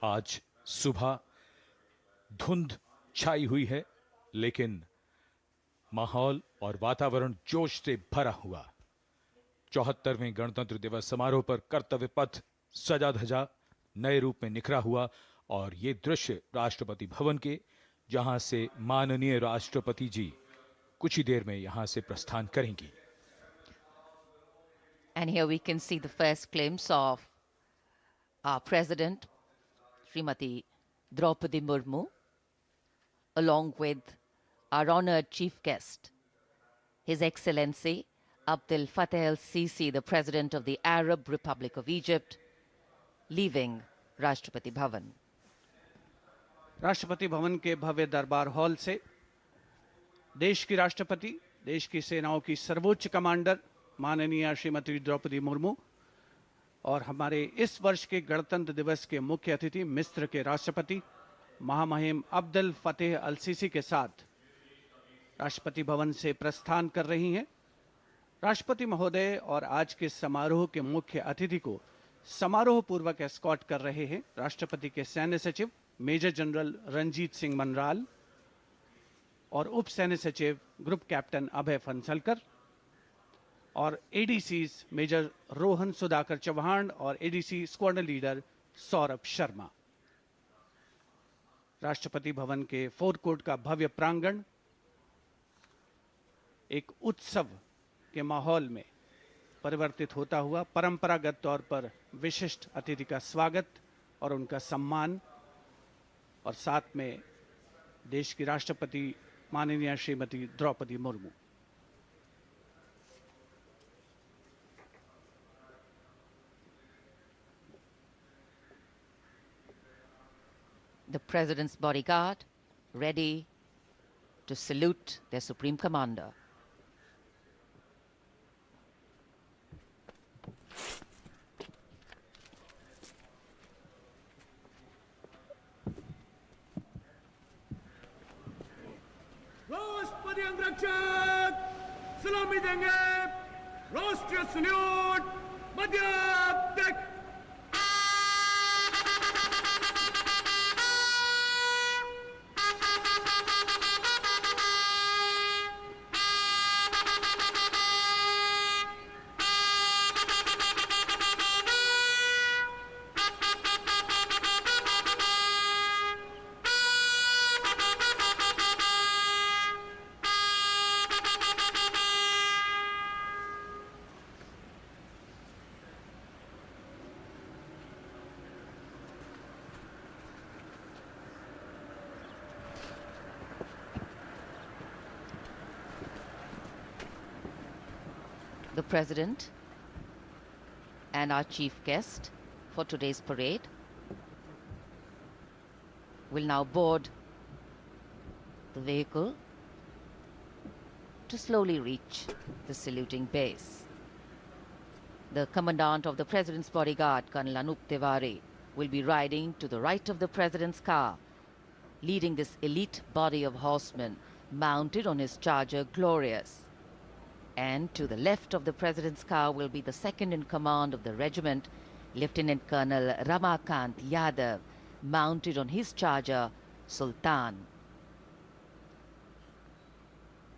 आज सुबह धुंध छाई हुई है, लेकिन माहौल और वातावरण जोश से भरा हुआ। 74वें गणतंत्र दिवस समारोह पर कर्तव्य पथ सजा धजा नए रूप में निखरा हुआ और ये दृश्य राष्ट्रपति भवन के, जहां से माननीय राष्ट्रपति जी कुछ ही देर में यहां से प्रस्थान करेंगी। And here we can see the first glimpse of our President, Srimati Draupadi Murmu, along with our honored chief guest, His Excellency Abdel Fattah el-Sisi, the President of the Arab Republic of Egypt, leaving Rashtrapati Bhavan. Rashtrapati Bhavan के भव्य दरबार hall से देश की राष्ट्रपति, देश की सेनाओं की सर्वोच्च कमांडर माननीय श्रीमती द्रौपदी मुर्मू और हमारे इस वर्ष के गणतंत्र दिवस के मुख्य अतिथि मिस्र के राष्ट्रपति महामहिम अब्दुल फतेह अल सीसी के साथ राष्ट्रपति भवन से प्रस्थान कर रही हैं। राष्ट्रपति महोदय और आज के समारोह के मुख्य अतिथि को समारोह पूर्वक एस्कॉर्ट कर रहे हैं राष्ट्रपति के सैन्य सचिव मेजर जनरल रंजीत सिंह मनराल और उप सैन्य सचिव ग्रुप कैप्टन अभय फंसलकर और एडीसी मेजर रोहन सुधाकर चौहान और ADC squadron leader Saurabh Sharma. Rashtrapati Bhavan के फोर्ट कोर्ट का भव्य प्रांगण एक उत्सव के माहौल में परिवर्तित होता हुआ परंपरागत तौर पर विशिष्ट अतिथि का स्वागत और उनका सम्मान और साथ में देश की राष्ट्रपति माननीय Shrimati Draupadi Murmu. The President's bodyguard ready to salute their Supreme Commander. राष्ट्रपति अंगरक्षक सलामी देंगे। राष्ट्रीय सल्यूट मध्य तक। The President and our chief guest for today's parade will now board the vehicle to slowly reach the saluting base. The Commandant of the President's bodyguard, Colonel Anup Tiwari, will be riding to the right of the President's car, leading this elite body of horsemen mounted on his charger Glorious. And to the left of the President's car will be the second in command of the regiment, Lieutenant Colonel Ramakant Yadav, mounted on his charger, Sultan.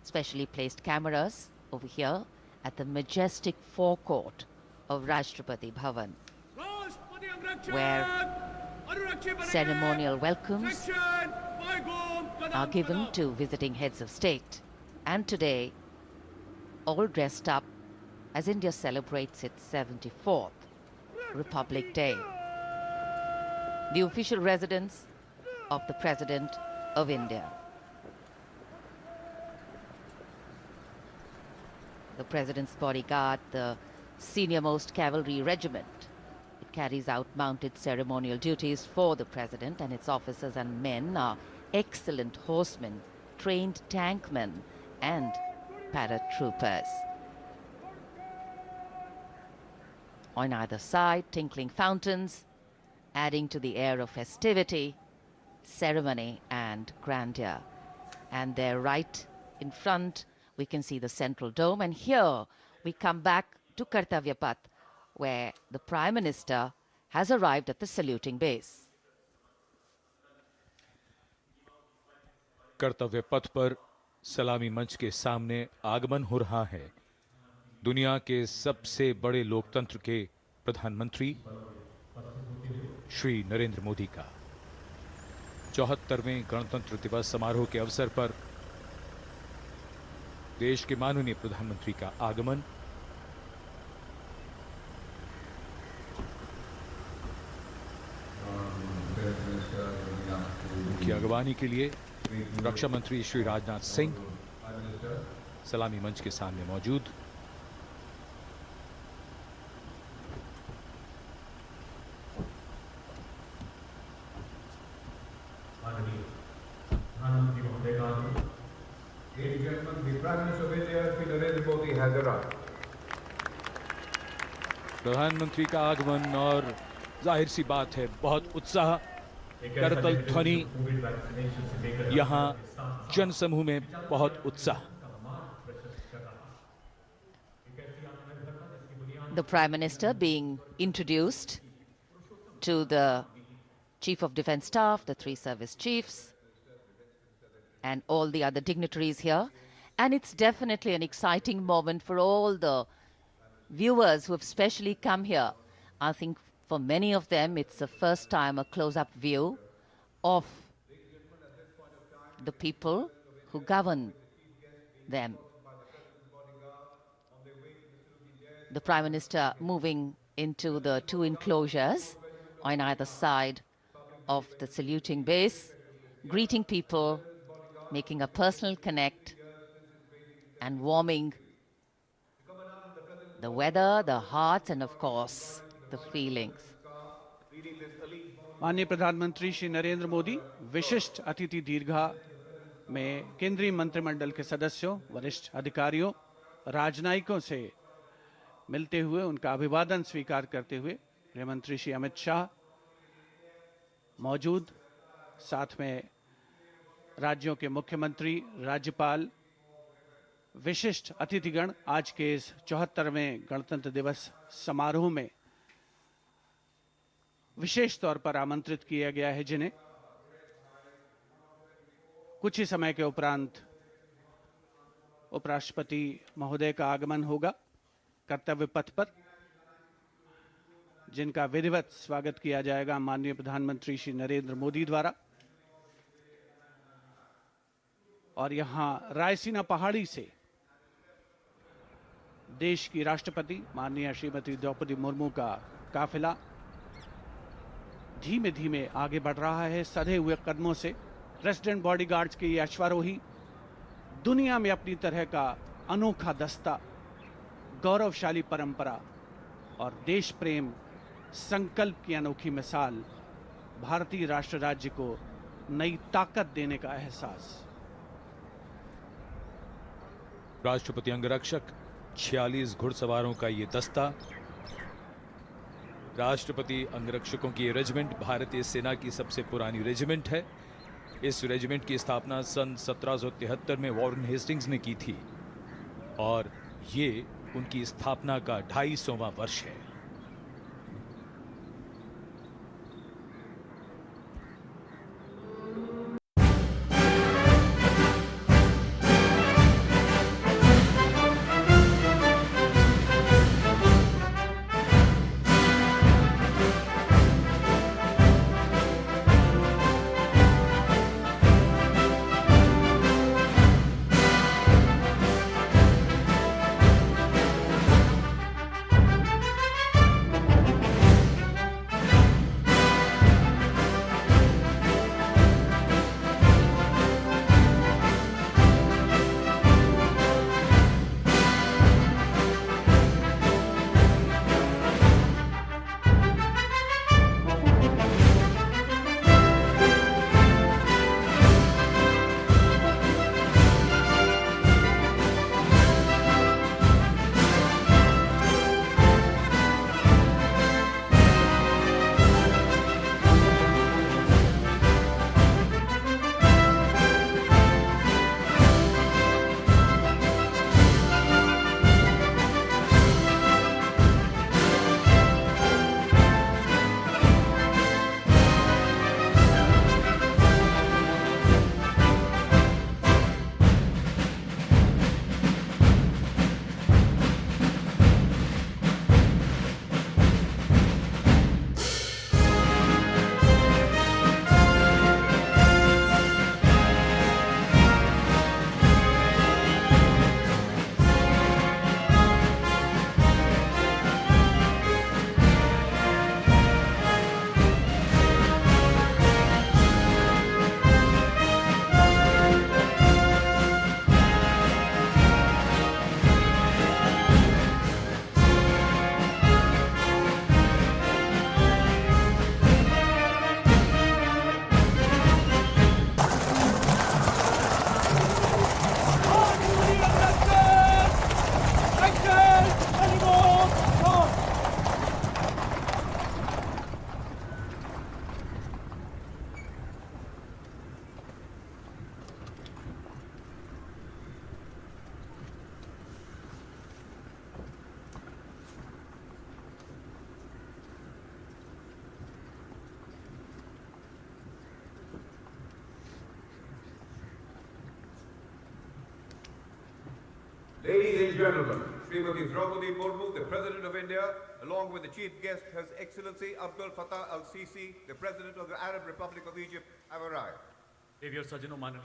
Specially placed cameras over here at the majestic forecourt of Rashtrapati Bhavan, where ceremonial welcomes are given to visiting heads of state. And today, all dressed up as India celebrates its 74th Republic Day. The official residence of the President of India. The President's bodyguard, the senior-most cavalry regiment. It carries out mounted ceremonial duties for the President, and its officers and men are excellent horsemen, trained tankmen, and paratroopers. On either side, tinkling fountains, adding to the air of festivity, ceremony, and grandeur. And there, right in front, we can see the central dome. And here we come back to Kartavya Path, where the Prime Minister has arrived at the saluting base. कर्तव्य पथ पर सलामी मंच के सामने आगमन हो रहा है दुनिया के सबसे बड़े लोकतंत्र के प्रधानमंत्री श्री नरेंद्र मोदी का 74वें गणतंत्र दिवस समारोह के अवसर पर देश के माननीय प्रधानमंत्री का आगमन। उनकी अगवानी के लिए रक्षा मंत्री श्री राजनाथ सिंह सलामी मंच के सामने मौजूद। प्रधानमंत्री का आगमन और जाहिर सी बात है बहुत उत्साह, करतल ध्वनि, यहां जनसमूह में बहुत उत्साह। The Prime Minister being introduced to the Chief of Defence Staff, the 3 service chiefs, and all the other dignitaries here. And it's definitely an exciting moment for all the viewers who have specially come here. I think for many of them, it's the first time a close-up view of the people who govern them. The Prime Minister moving into the 2 enclosures on either side of the saluting base, greeting people, making a personal connect and warming the weather, the hearts, and of course, the feelings. माननीय प्रधानमंत्री श्री नरेंद्र मोदी विशिष्ट अतिथि दीर्घा में केंद्रीय मंत्रिमंडल के सदस्यों, वरिष्ठ अधिकारियों, राजनयिकों से मिलते हुए उनका अभिवादन स्वीकार करते हुए गृह मंत्री श्री अमित शाह मौजूद, साथ में राज्यों के मुख्यमंत्री, राज्यपाल, विशिष्ट अतिथिगण आज के इस 74वें गणतंत्र दिवस समारोह में विशेष तौर पर आमंत्रित किया गया है, जिन्हें कुछ ही समय के उपरांत उपराष्ट्रपति महोदय का आगमन होगा कर्तव्य पथ पर, जिनका विधिवत स्वागत किया जाएगा माननीय प्रधानमंत्री श्री नरेंद्र मोदी द्वारा। और यहां रायसीना पहाड़ी से देश की राष्ट्रपति माननीय श्रीमती द्रौपदी मुर्मू का काफिला धीमे धीमे आगे बढ़ रहा है सधे हुए कदमों से। प्रेसिडेंट बॉडीगार्ड्स के ये अश्वारोही दुनिया में अपनी तरह का अनोखा दस्ता, गौरवशाली परंपरा और देश प्रेम संकल्प की अनोखी मिसाल, भारतीय राष्ट्र राज्य को नई ताकत देने का एहसास। राष्ट्रपति अंगरक्षक 46 घुड़सवारों का ये दस्ता, राष्ट्रपति अंगरक्षकों की ये रेजिमेंट भारतीय सेना की सबसे पुरानी रेजिमेंट है। इस रेजिमेंट की स्थापना सन 1773 में वॉरेन हेस्टिंग्स ने की थी और ये उनकी स्थापना का 250वां वर्ष है। gentlemen. Srimati Draupadi Murmu, the President of India, along with the Chief Guest, His Excellency Abdul Fattah al-Sisi, the President of the Arab Republic of Egypt, have arrived. देवियों सज्जनों माननीय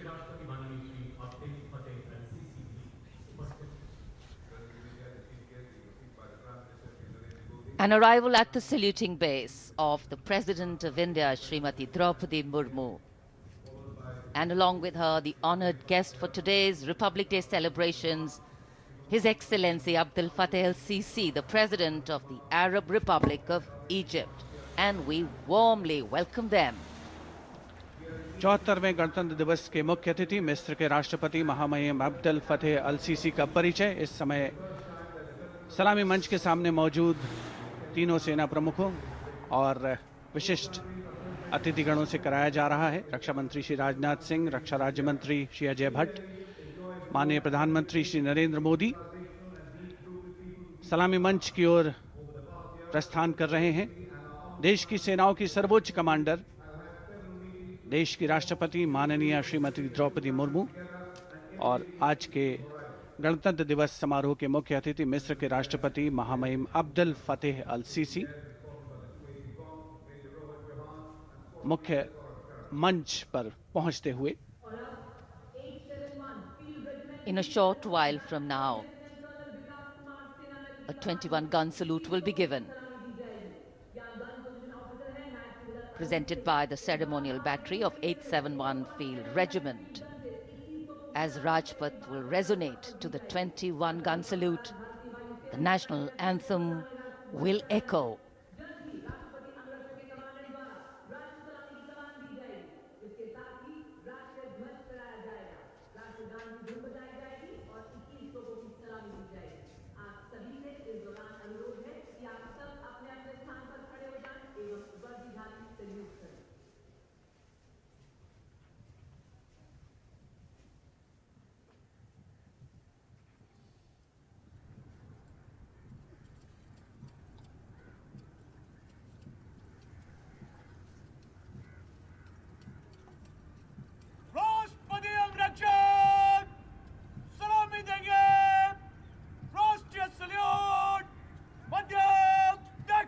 राष्ट्रपति माननीय श्री अब्दुल फतेह अल-सीसी उपस्थित। An arrival at the saluting base of the President of India, Srimati Draupadi Murmu. And along with her, the honored guest for today's Republic Day celebrations, His Excellency Abdul Fattah al-Sisi, the President of the Arab Republic of Egypt. And we warmly welcome them. 74वें गणतंत्र दिवस के मुख्य अतिथि मिस्र के राष्ट्रपति महामहिम अब्दुल फतेह अल-सीसी का परिचय इस समय सलामी मंच के सामने मौजूद तीनों सेना प्रमुखों और विशिष्ट अतिथिगणों से कराया जा रहा है। रक्षा मंत्री श्री राजनाथ सिंह, रक्षा राज्य मंत्री श्री अजय भट्ट, माननीय प्रधानमंत्री श्री नरेंद्र मोदी सलामी मंच की ओर प्रस्थान कर रहे हैं। देश की सेनाओं की सर्वोच्च कमांडर, देश की राष्ट्रपति माननीय श्रीमती द्रौपदी मुर्मू और आज के गणतंत्र दिवस समारोह के मुख्य अतिथि मिस्र के राष्ट्रपति महामहिम अब्दुल फतेह अल-सीसी मुख्य मंच पर पहुंचते हुए। In a short while from now, a 21-gun salute will be given, presented by the ceremonial battery of 871 Field Regiment. As Rajpath will resonate to the 21-gun salute, the national anthem will echo. राष्ट्रपति अंगरक्षक सलामी देंगे। राष्ट्रीय salute मध्य तक।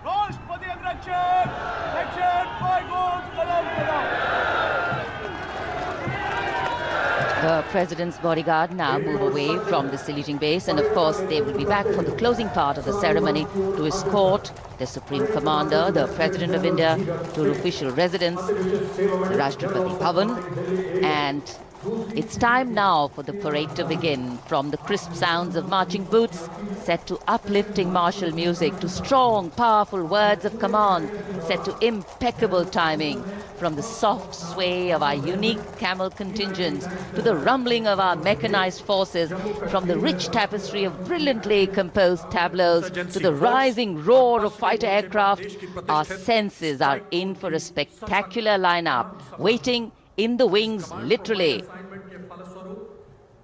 राष्ट्रपति अंगरक्षक section 5 goes along the line. The President's bodyguard now move away from the saluting base, and of course they will be back for the closing part of the ceremony to escort the Supreme Commander, the President of India, to official residence, the Rashtrapati Bhavan. And it's time now for the parade to begin. From the crisp sounds of marching boots set to uplifting martial music, to strong, powerful words of command set to impeccable timing, from the soft sway of our unique camel contingents to the rumbling of our mechanized forces, from the rich tapestry of brilliantly composed tableaus to the rising roar of fighter aircraft, our senses are in for a spectacular lineup, waiting in the wings, literally.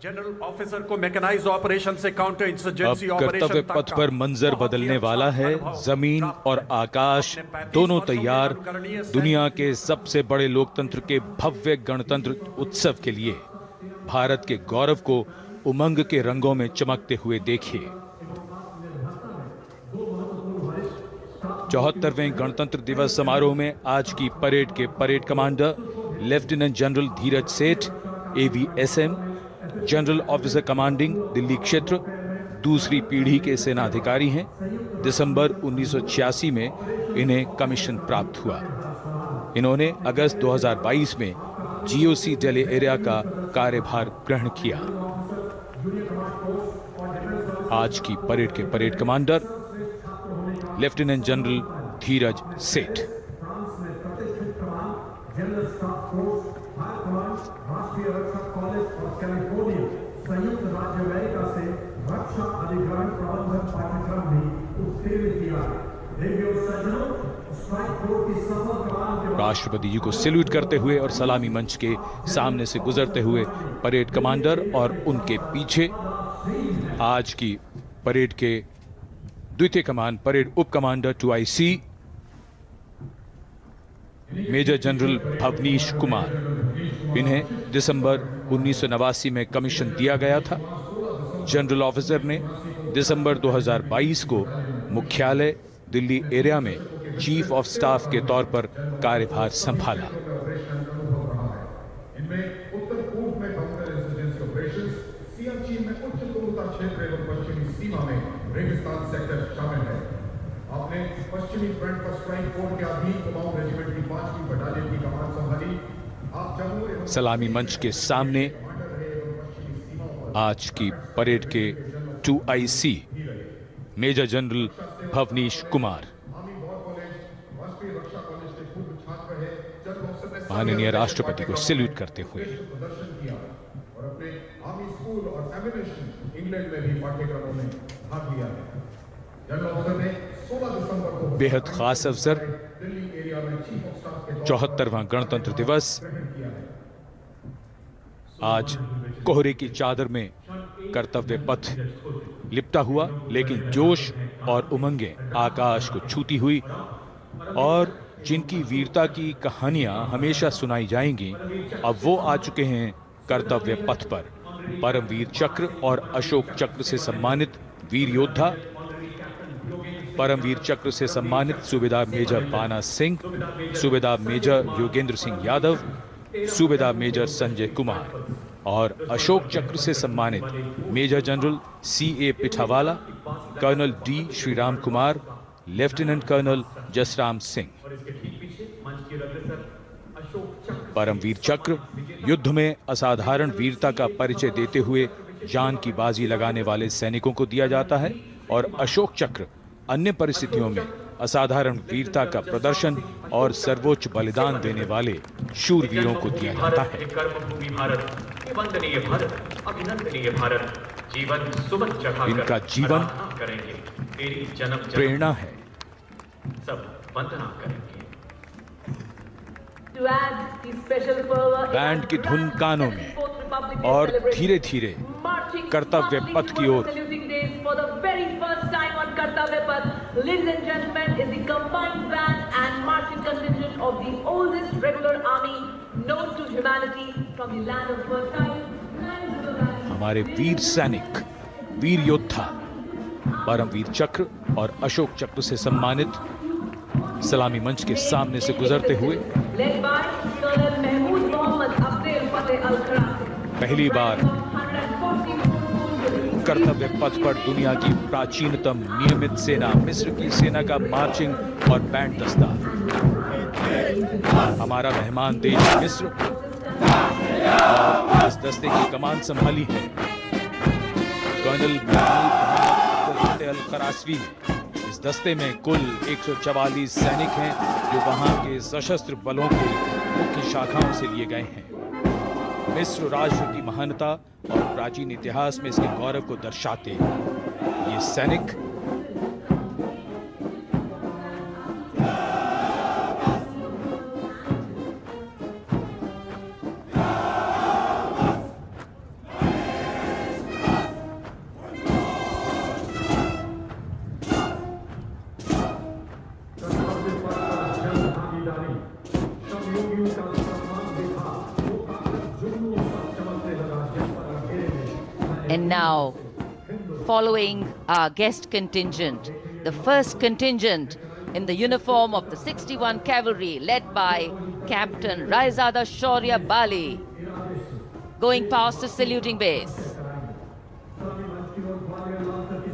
General officer को mechanised operation से counter अब insurgency कर्तव्य operation पथ पर मंजर बदलने वाला है। जमीन और आकाश दोनों तैयार दुनिया के सबसे बड़े लोकतंत्र के भव्य गणतंत्र उत्सव के लिए। भारत के गौरव को उमंग के रंगों में चमकते हुए देखिए। 74वें गणतंत्र दिवस समारोह में आज की परेड के परेड कमांडर लेफ्टिनेंट जनरल धीरज सेठ, AVSM, general officer commanding Delhi क्षेत्र, दूसरी पीढ़ी के सेनाधिकारी हैं। दिसंबर 1986 में इन्हें कमीशन प्राप्त हुआ। इन्होंने अगस्त 2022 में जीओसी दिल्ली एरिया का कार्यभार ग्रहण किया। आज की परेड के परेड कमांडर लेफ्टिनेंट जनरल धीरज सेठ। राष्ट्रीय रक्षा कॉलेज और कैलिफोर्निया संयुक्त राज्य अमेरिका से रक्षा अधिग्रहण प्रबंधन पाठ्यक्रम भी उत्तीर्ण किया। राष्ट्रपति जी को सैल्यूट करते हुए और सलामी मंच के सामने से गुजरते हुए परेड कमांडर और उनके पीछे आज की परेड के द्वितीय कमान परेड उप commander 2IC major general Bhavnish Kumar. इन्हें दिसंबर 1989 में कमीशन दिया गया था। जनरल ऑफिसर ने दिसंबर 2022 को मुख्यालय दिल्ली एरिया में चीफ ऑफ स्टाफ के तौर पर कार्यभार संभाला। इनमें उत्तर पूर्व में काउंटर इंसर्जेंसी ऑपरेशंस, सियाचिन में उच्च दूरता क्षेत्र एवं पश्चिमी सीमा में रेगिस्तान सेक्टर शामिल है। आपने पश्चिमी फ्रंट पर स्ट्राइक फोर्स के अधीन कुमाऊं रेजिमेंट की 5वीं बटालियन की कमान संभाली। आप जम्मू सलामी मंच के सामने आज की परेड के 2IC major general Bhavnish Kumar. माननीय राष्ट्रपति को सैल्यूट करते हुए और अपने आर्मी स्कूल और एमिनेशन इंग्लैंड में भी पाठ्यक्रमों में भाग लिया है। जनरल ऑफिसर ने 16 दिसंबर को बेहद खास अवसर दिल्ली एरिया में चीफ ऑफ स्टाफ के 74वां गणतंत्र दिवस आज कोहरे की चादर में कर्तव्य पथ लिपटा हुआ, लेकिन जोश और उमंगें आकाश को छूती हुई और जिनकी वीरता की कहानियां हमेशा सुनाई जाएंगी, अब वो आ चुके हैं कर्तव्य पथ पर। परमवीर चक्र और अशोक चक्र से सम्मानित वीर योद्धा, परमवीर चक्र से सम्मानित सूबेदार मेजर बाना सिंह, सूबेदार मेजर योगेंद्र सिंह यादव, सूबेदार मेजर संजय कुमार और अशोक चक्र से सम्मानित major general CA Pithawala, colonel D Shriram Kumar, lieutenant colonel Jasram Singh. Paramvir Chakra युद्ध में असाधारण वीरता का परिचय देते हुए जान की बाजी लगाने वाले सैनिकों को दिया जाता है और अशोक चक्र अन्य परिस्थितियों में असाधारण वीरता का प्रदर्शन और सर्वोच्च बलिदान देने वाले शूरवीरों को दिया जाता है। इनका जीवन प्रेरणा है। बैंड की धुन कानों में और धीरे धीरे कर्तव्य पथ की ओर Ladies and gentlemen, is the combined band and marching contingent of the oldest regular army known to humanity from the land of fertile. हमारे वीर सैनिक, वीर योद्धा परमवीर चक्र और अशोक चक्र से सम्मानित सलामी मंच के सामने से गुजरते हुए पहली बार कर्तव्य पथ पर दुनिया की प्राचीनतम नियमित सेना मिस्र की सेना का मार्चिंग और बैंड दस्ता। हमारा मेहमान देश मिस्र और इस दस्ते की कमान संभाली है कर्नल अल खरासवी ने। इस दस्ते में कुल 144 सैनिक हैं जो वहां के सशस्त्र बलों की मुख्य शाखाओं से लिए गए हैं। मिस्र राष्ट्र की महानता और प्राचीन इतिहास में इसके गौरव को दर्शाते ये सैनिक And now, following our guest contingent, the first contingent in the uniform of the 61 Cavalry led by Captain Raizada Shaurya Bali. going past the saluting base.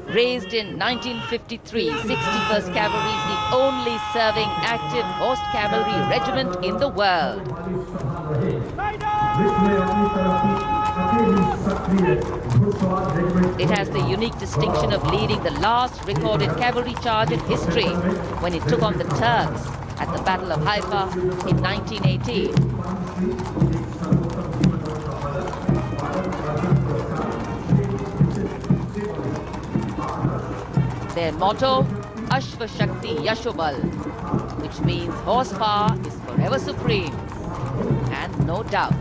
Raised in 1953, 61st Cavalry is the only serving active horse cavalry regiment in the world. It has the unique distinction of leading the last recorded cavalry charge in history when it took on the Turks at the Battle of Haifa in 1918. Their motto, Ashva Shakti Yashobal, which means horsepower is forever supreme, and no doubt.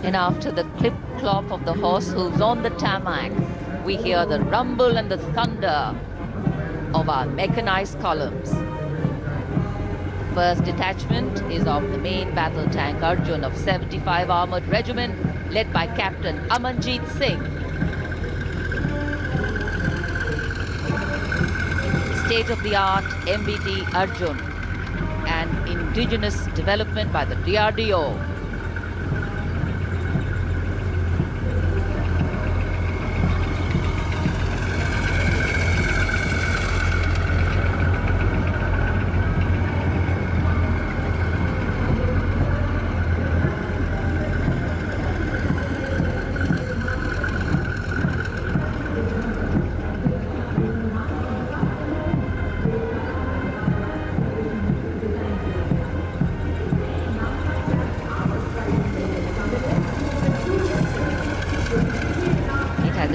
And after the clip-clop of the horse hooves on the tarmac, we hear the rumble and the thunder of our mechanized columns. First detachment is of the main battle tank Arjun of 75 Armored Regiment, led by Captain Amanjeet Singh. State-of-the-art MBT Arjun, an indigenous development by the DRDO.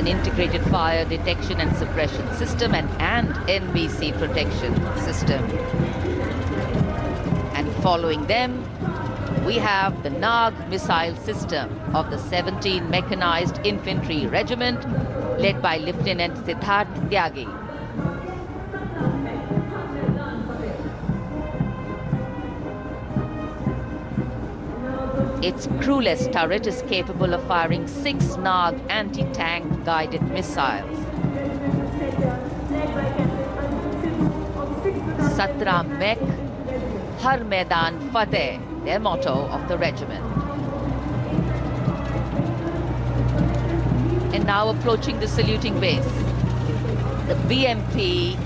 Integrated fire detection and suppression system and NBC protection system. And following them, we have the Nag missile system of the 17 Mechanized Infantry Regiment, led by Lieutenant Siddharth Tyagi. Its crewless turret is capable of firing 6 Nag anti-tank guided missiles. Satra Mek, Har Maidan Fateh, their motto of the regiment. And now approaching the saluting base, the BMP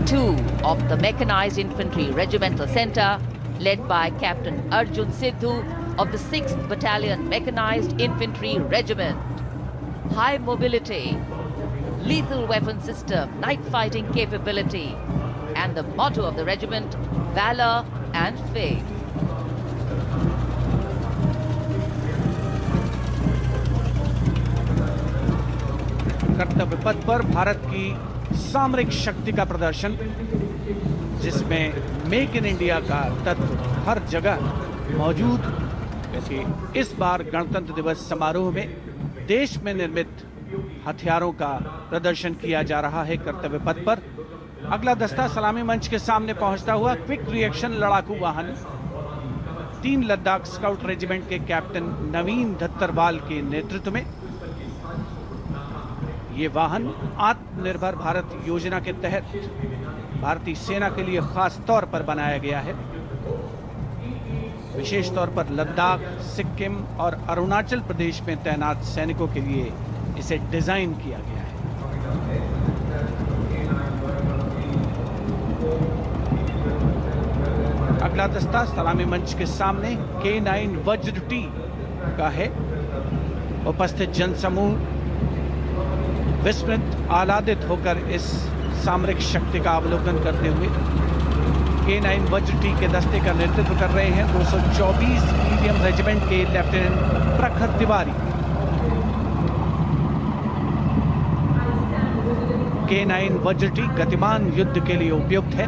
2 of the Mechanized Infantry Regimental Center, led by Captain Arjun Sidhu of the 6th Battalion Mechanized Infantry Regiment. High mobility, lethal weapon system, night fighting capability, and the motto of the regiment, valor and faith. कर्तव्य पथ पर भारत की सामरिक शक्ति का प्रदर्शन, जिसमें make in India का तत्व हर जगह मौजूद। क्योंकि इस बार गणतंत्र दिवस समारोह में देश में निर्मित हथियारों का प्रदर्शन किया जा रहा है कर्तव्य पथ पर। अगला दस्ता सलामी मंच के सामने पहुंचता हुआ क्विक रिएक्शन लड़ाकू वाहन 3 लद्दाख स्काउट रेजिमेंट के कैप्टन नवीन धत्तरवाल के नेतृत्व में। ये वाहन आत्मनिर्भर भारत योजना के तहत भारतीय सेना के लिए खास तौर पर बनाया गया है। विशेष तौर पर लद्दाख, सिक्किम और अरुणाचल प्रदेश में तैनात सैनिकों के लिए इसे डिजाइन किया गया है। अगला दस्ता सलामी मंच के सामने K9 वज्र टी का है। उपस्थित जनसमूह विस्मित आह्लादित होकर इस सामरिक शक्ति का अवलोकन करते हुए K9 वज्र टी के दस्ते का नेतृत्व कर रहे हैं 224 मीडियम रेजिमेंट के लेफ्टिनेंट प्रखर तिवारी। K9 वज्र टी गतिमान युद्ध के लिए उपयुक्त है।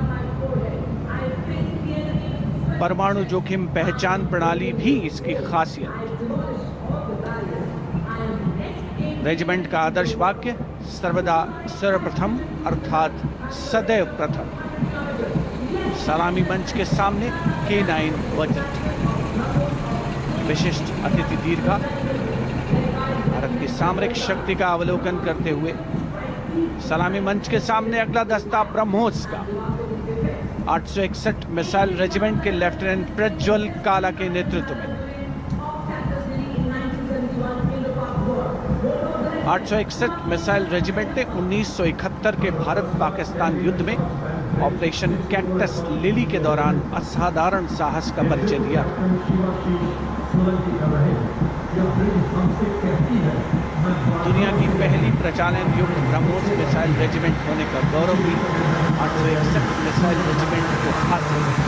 परमाणु जोखिम पहचान प्रणाली भी इसकी खासियत। रेजिमेंट का आदर्श वाक्य सर्वदा सर्वप्रथम अर्थात सदैव प्रथम। सलामी मंच के सामने K9 वज्र विशिष्ट अतिथि दीर्घा भारत की सामरिक शक्ति का अवलोकन करते हुए सलामी मंच के सामने अगला दस्ता ब्रह्मोस का 861 मिसाइल रेजिमेंट के लेफ्टिनेंट प्रज्वल काला के नेतृत्व में 861 मिसाइल रेजिमेंट ने 1971 के भारत पाकिस्तान युद्ध में ऑपरेशन कैक्टस लिली के दौरान असाधारण साहस का परिचय दिया। दुनिया की पहली प्रचालन युक्त ब्रह्मोस मिसाइल रेजिमेंट होने का गौरव भी 861 मिसाइल रेजिमेंट को हासिल है।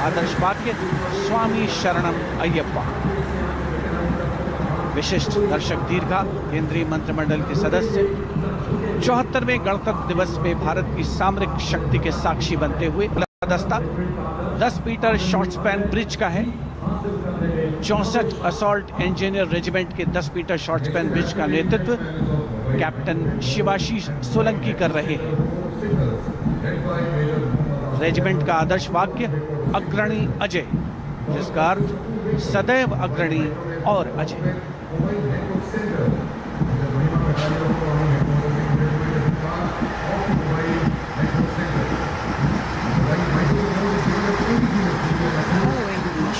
आदर्श वाक्य स्वामी शरणम अय्यप्पा। विशिष्ट दर्शक दीर्घा केंद्रीय मंत्रिमंडल के सदस्य 74वें गणतंत्र दिवस पे भारत की सामरिक शक्ति के साक्षी बनते हुए दस्ता 10 मीटर शॉर्ट स्पैन ब्रिज का है। 64 असॉल्ट इंजीनियर रेजिमेंट के 10 मीटर शॉर्ट स्पैन ब्रिज का नेतृत्व कैप्टन शिवाशी सोलंकी कर रहे हैं। रेजिमेंट का आदर्श वाक्य अग्रणी अजय, जिसका अर्थ सदैव अग्रणी और Ajay.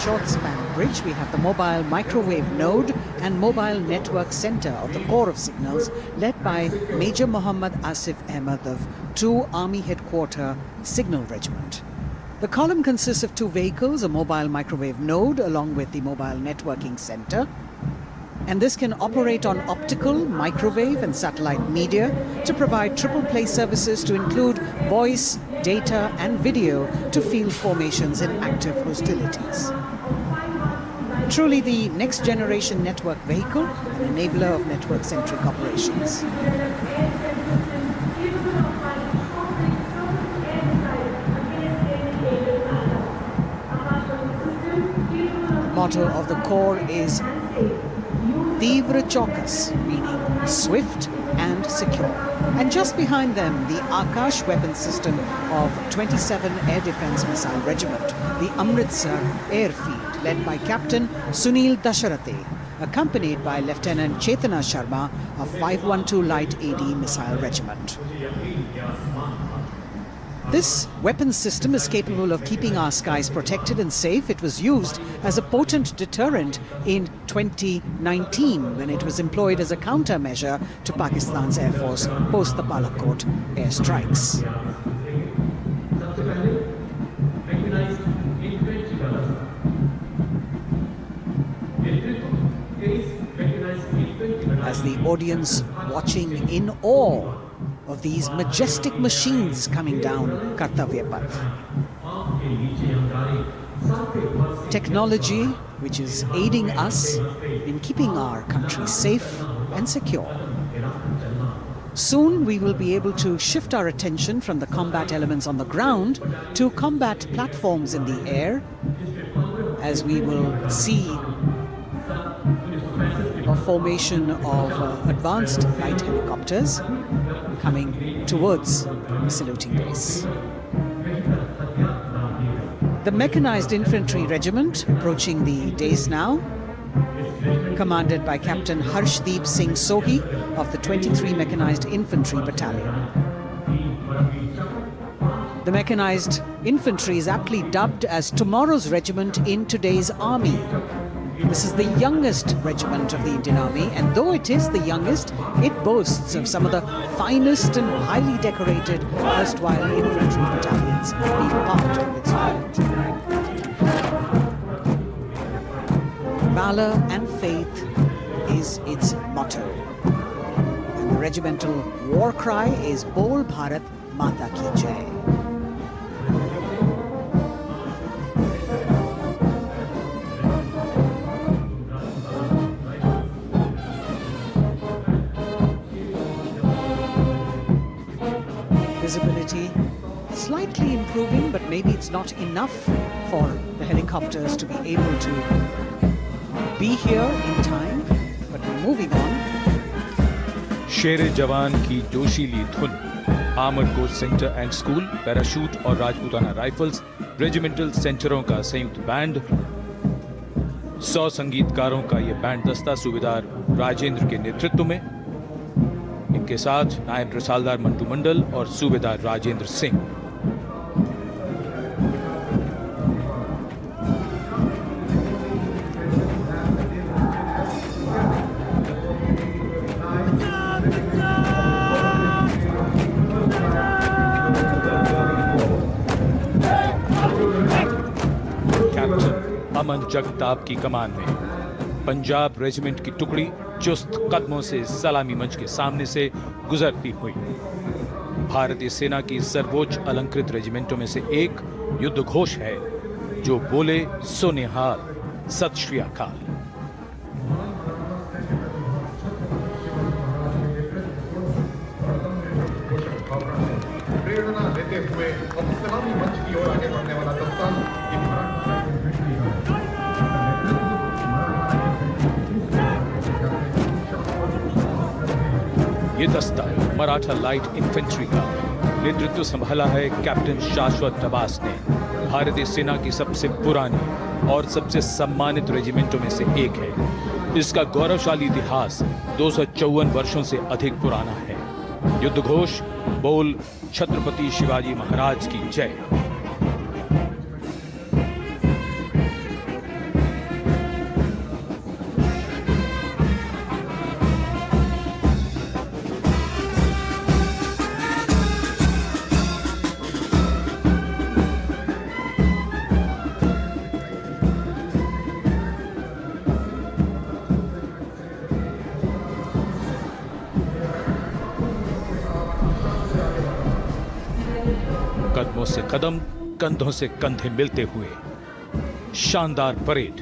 Short span bridge, we have the mobile microwave node and mobile network center of the Corps of Signals, led by Major Muhammad Asif Ahmed of 2 Army Headquarter Signal Regiment. The column consists of 2 vehicles, a mobile microwave node along with the mobile networking center. And this can operate on optical, microwave and satellite media to provide triple play services to include voice, data and video to field formations in active hostilities. Truly the next generation network vehicle, an enabler of network-centric operations. The motto of the Corps is Tivra Chaukas, meaning swift and secure. And just behind them, the Akash weapon system of 27 Air Defence Missile Regiment, the Amritsar Airfield, led by Captain Sunil Dasharathe, accompanied by Lieutenant Chetana Sharma of 512 Light AD Missile Regiment. This weapon system is capable of keeping our skies protected and safe. It was used as a potent deterrent in 2019 when it was employed as a countermeasure to Pakistan's Air Force post the Balakot airstrikes. As the audience watching in awe of these majestic machines coming down Kartavya Path. Technology which is aiding us in keeping our country safe and secure. Soon we will be able to shift our attention from the combat elements on the ground to combat platforms in the air, as we will see a formation of advanced light helicopters coming towards the saluting base. The Mechanized Infantry Regiment approaching the dais now, commanded by Captain Harshdeep Singh Sohi of the 23 Mechanized Infantry Battalion. The Mechanized Infantry is aptly dubbed as tomorrow's regiment in today's army. This is the youngest regiment of the Indian Army, and though it is the youngest, it boasts of some of the finest and highly decorated erstwhile infantry battalions being part of its unit. Valor and faith is its motto, and the regimental war cry is Bol Bharat Mata Ki Jai. Visibility slightly improving, but maybe it's not enough for the helicopters to be able to be here in time. But moving on, शेरे जवान की जोशीली धुन, armoured corps centre and school, parachute और Rajputana rifles regimental सेंटरों का संयुक्त band, 100 संगीतकारों का यह band दस्ता सूबेदार राजेंद्र के नेतृत्व में, इनके साथ नायब रसालदार मंटू मंडल और सूबेदार राजेंद्र सिंह। अमन जगताप की कमान में पंजाब रेजिमेंट की टुकड़ी चुस्त कदमों से सलामी मंच के सामने से गुजरती हुई। भारतीय सेना की सर्वोच्च अलंकृत रेजिमेंटों में से एक युद्ध घोष है जो बोले सो निहाल, सत श्री अकाल। प्रेरणा देते हुए अब सलामी मंच की ओर आगे बढ़ने वाला दस्ता ये दस्ता मराठा लाइट इन्फेंट्री का नेतृत्व संभाला है कैप्टन शाश्वत नवास ने। भारतीय सेना की सबसे पुरानी और सबसे सम्मानित रेजिमेंटों में से एक है। इसका गौरवशाली इतिहास 254 वर्षों से अधिक पुराना है। युद्ध घोष बोल छत्रपति शिवाजी महाराज की जय। कदमों से कदम, कंधों से कंधे मिलते हुए शानदार परेड।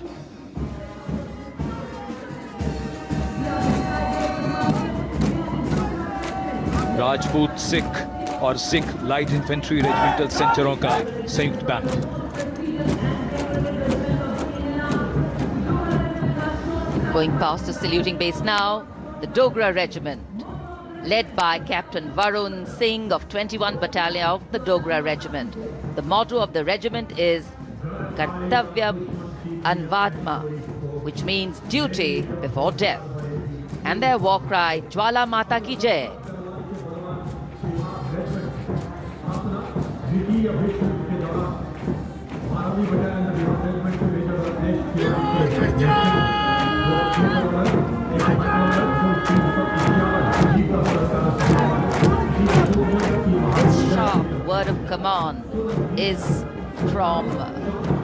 राजपूत सिख और सिख लाइट इन्फेंट्री रेजिमेंटल सेंटरों का संयुक्त band. Going past the saluting base now, the Dogra Regiment, led by Captain Varun Singh of 21 Battalion of the Dogra Regiment. The motto of the regiment is Kartavyam Anvatma, which means duty before death. And their war cry, Jwala Mata Ki Jai. This sharp word of command is from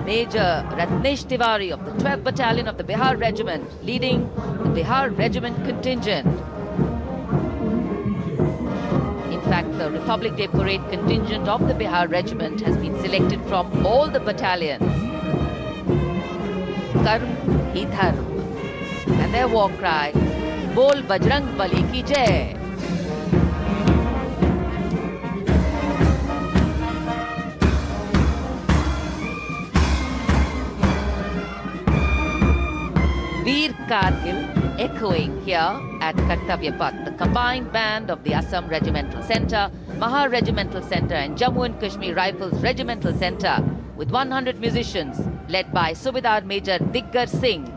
Major Ratnesh Tiwari of the 12th Battalion of the Bihar Regiment, leading the Bihar Regiment contingent. In fact, the Republic Day Parade contingent of the Bihar Regiment has been selected from all the battalions. Karm hi dharm. And their war cry, Bol Bajrang Bali ki Jai. Veer Kargil echoing here at Kartavya Path, the combined band of the Assam Regimental Centre, Mahar Regimental Centre and Jammu and Kashmir Rifles Regimental Centre with 100 musicians led by Subedar Major Diggar Singh.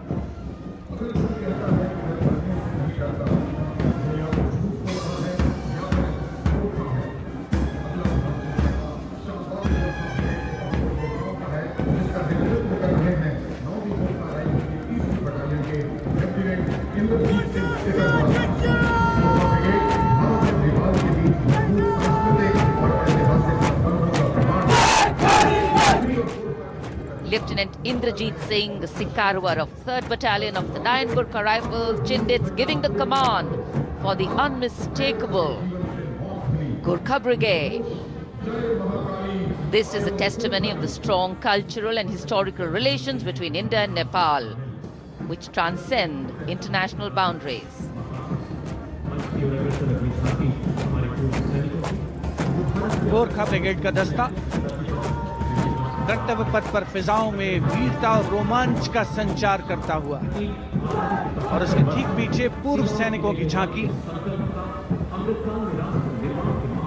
Lieutenant Indrajit Singh Sikarwar of 3rd Battalion of the 9 Gurkha Rifles, Chindits, giving the command for the unmistakable Gurkha Brigade. This is a testimony of the strong cultural and historical relations between India and Nepal, which transcend international boundaries. Gorkha brigade का दस्ता कर्तव्य पथ पर फिजाओं में वीरता और रोमांच का संचार करता हुआ और उसके ठीक पीछे पूर्व सैनिकों की झांकी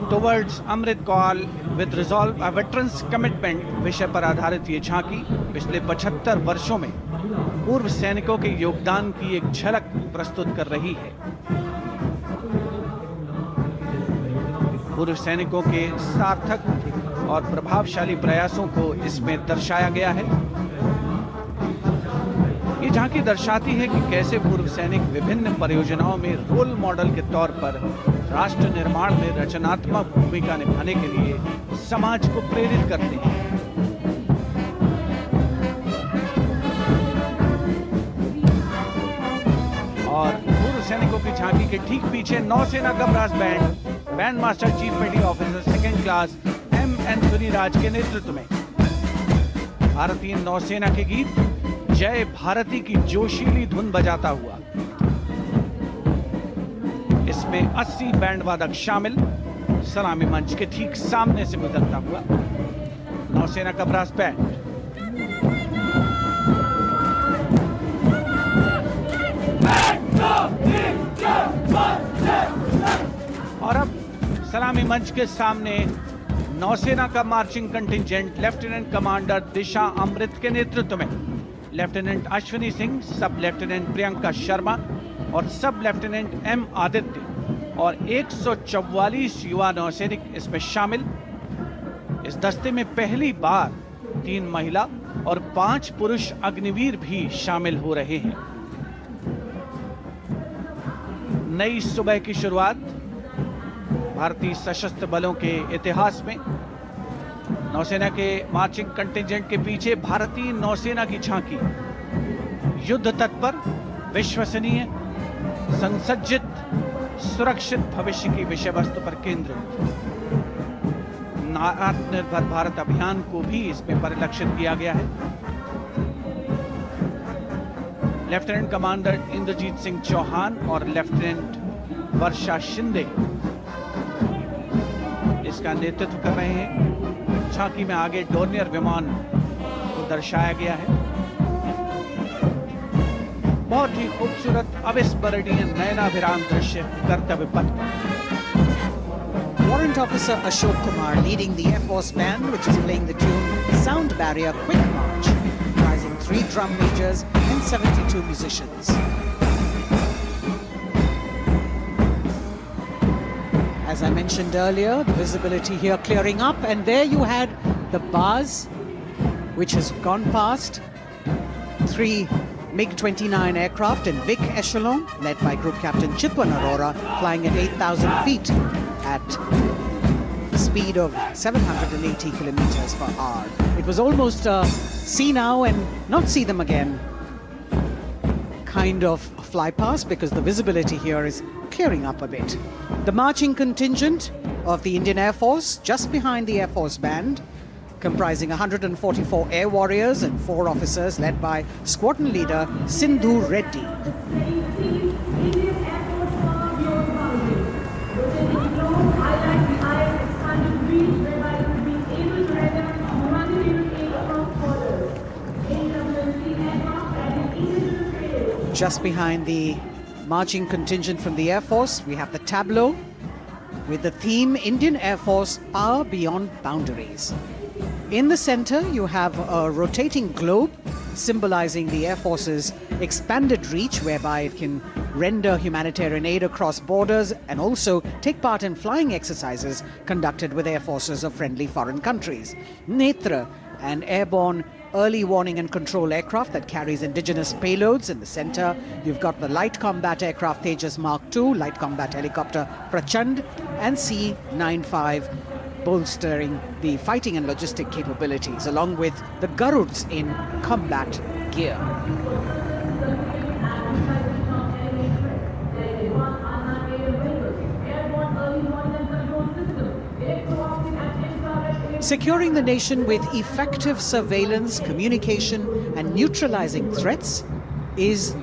टुवर्ड्स अमृत काल with resolve a veterans commitment विषय पर आधारित ये झांकी पिछले 75 वर्षों में पूर्व सैनिकों के योगदान की एक झलक प्रस्तुत कर रही है। पूर्व सैनिकों के सार्थक और प्रभावशाली प्रयासों को इसमें दर्शाया गया है। ये झांकी दर्शाती है कि कैसे पूर्व सैनिक विभिन्न परियोजनाओं में रोल मॉडल के तौर पर राष्ट्र निर्माण में रचनात्मक भूमिका निभाने के लिए समाज को प्रेरित करते हैं। और पूर्व सैनिकों की झांकी के ठीक पीछे नौसेना का ब्रास बैंड मास्टर चीफ पेटी ऑफिसर सेकेंड क्लास M.N. सुनीराज के नेतृत्व में भारतीय नौसेना के गीत जय भारती की जोशीली धुन बजाता हुआ। इसमें 80 बैंड वादक शामिल, सलामी मंच के ठीक सामने से गुजरता हुआ नौसेना का ब्रास बैंड। और अब सलामी मंच के सामने नौसेना का मार्चिंग कंटिंजेंट लेफ्टिनेंट कमांडर दिशा अमृत के नेतृत्व में लेफ्टिनेंट अश्विनी सिंह, सब लेफ्टिनेंट प्रियंका शर्मा और सब लेफ्टिनेंट M. आदित्य और 144 युवा नौसैनिक इसमें शामिल। इस दस्ते में पहली बार 3 महिला और 5 पुरुष अग्निवीर भी शामिल हो रहे हैं। नई सुबह की शुरुआत भारतीय सशस्त्र बलों के इतिहास में। नौसेना के मार्चिंग कंटिंजेंट के पीछे भारतीय नौसेना की झांकी युद्ध तत्पर, विश्वसनीय, संसज्जित, सुरक्षित भविष्य की विषय वस्तु पर केंद्रित। आत्मनिर्भर भारत अभियान को भी इसमें परिलक्षित किया गया है। लेफ्टिनेंट कमांडर इंद्रजीत सिंह चौहान और लेफ्टिनेंट वर्षा शिंदे इसका नेतृत्व कर रहे हैं। झांकी में आगे डोर्नियर विमान को दर्शाया गया है। बहुत ही खूबसूरत अविस्मरणीय नयनाभिराम दृश्य कर्तव्य पथ पर। Warrant Officer Ashok Kumar leading the Air Force Band, which is playing the tune Sound Barrier Quick March, comprising 3 drum majors and 72 musicians. As I mentioned earlier, the visibility here clearing up, and there you had the bars, which has gone past 3 MiG-29 aircraft in Vic Echelon, led by Group Captain Chitwan Arora, flying at 8,000 feet at a speed of 780 kilometers per hour. It was almost a see now and not see them again kind of fly past, because the visibility here is clearing up a bit. The marching contingent of the Indian Air Force, just behind the Air Force Band, comprising 144 air warriors and 4 officers, led by squadron leader Sindhu Reddy. Just behind the marching contingent from the Air Force, we have the tableau with the theme Indian Air Force Power Beyond Boundaries. In the center, you have a rotating globe symbolizing the Air Force's expanded reach, whereby it can render humanitarian aid across borders and also take part in flying exercises conducted with air forces of friendly foreign countries. Netra, an airborne early warning and control aircraft that carries indigenous payloads. In the center, you've got the light combat aircraft Tejas Mark II, light combat helicopter Prachand, and C-95 bolstering the fighting and logistic capabilities, along with the Garuds in combat gear. Securing the nation with effective surveillance, communication, and neutralizing threats is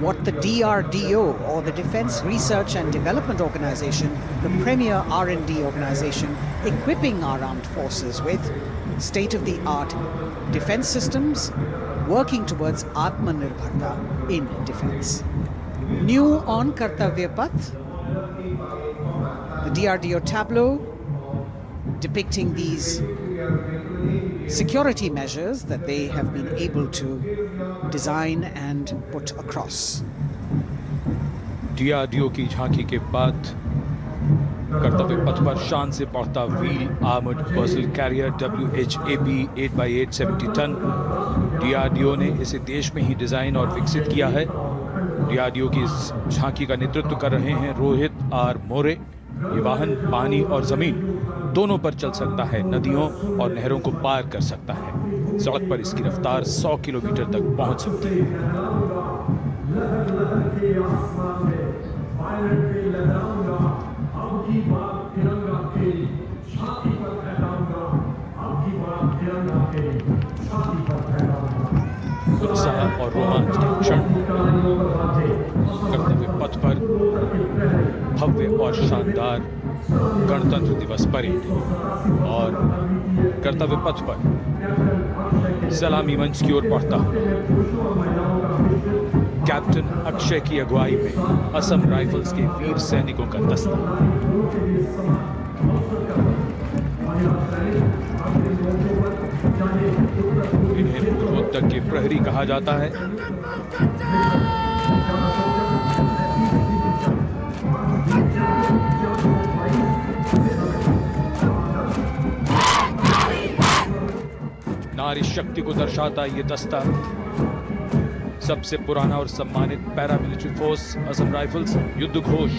what the DRDO, or the Defense Research and Development Organization, the premier R&D organization, equipping our armed forces with state-of-the-art defense systems, working towards Atmanirbharta in defense. New on Kartavya Path, The DRDO tableau depicting these security measures that they have been able to design and put across. DRDO की झांकी के बाद कर्तव्य पथ पर शान से पहुंचता wheel armoured personnel carrier WHAP 8x8 70 ton. DRDO ने इसे देश में ही डिजाइन और विकसित किया है। DRDO की इस झांकी का नेतृत्व कर रहे हैं रोहित आर मोरे। ये वाहन पानी और जमीन दोनों पर चल सकता है, नदियों और नहरों को पार कर सकता है। सड़क पर इसकी रफ्तार 100 किलोमीटर तक पहुंच सकती है। उत्साह और रोमांच के क्षण कर्तव्य पथ पर भव्य और शानदार गणतंत्र दिवस परेड और कर्तव्य पथ पर सलामी मंच की ओर बढ़ता कैप्टन अक्षय की अगुवाई में असम राइफल्स के वीर सैनिकों का दस्ता। इन्हें पूर्वोत्तर के प्रहरी कहा जाता है। नारी शक्ति को दर्शाता ये दस्ता सबसे पुराना और सम्मानित पैरामिलिट्री फोर्स असम राइफल्स। युद्ध घोष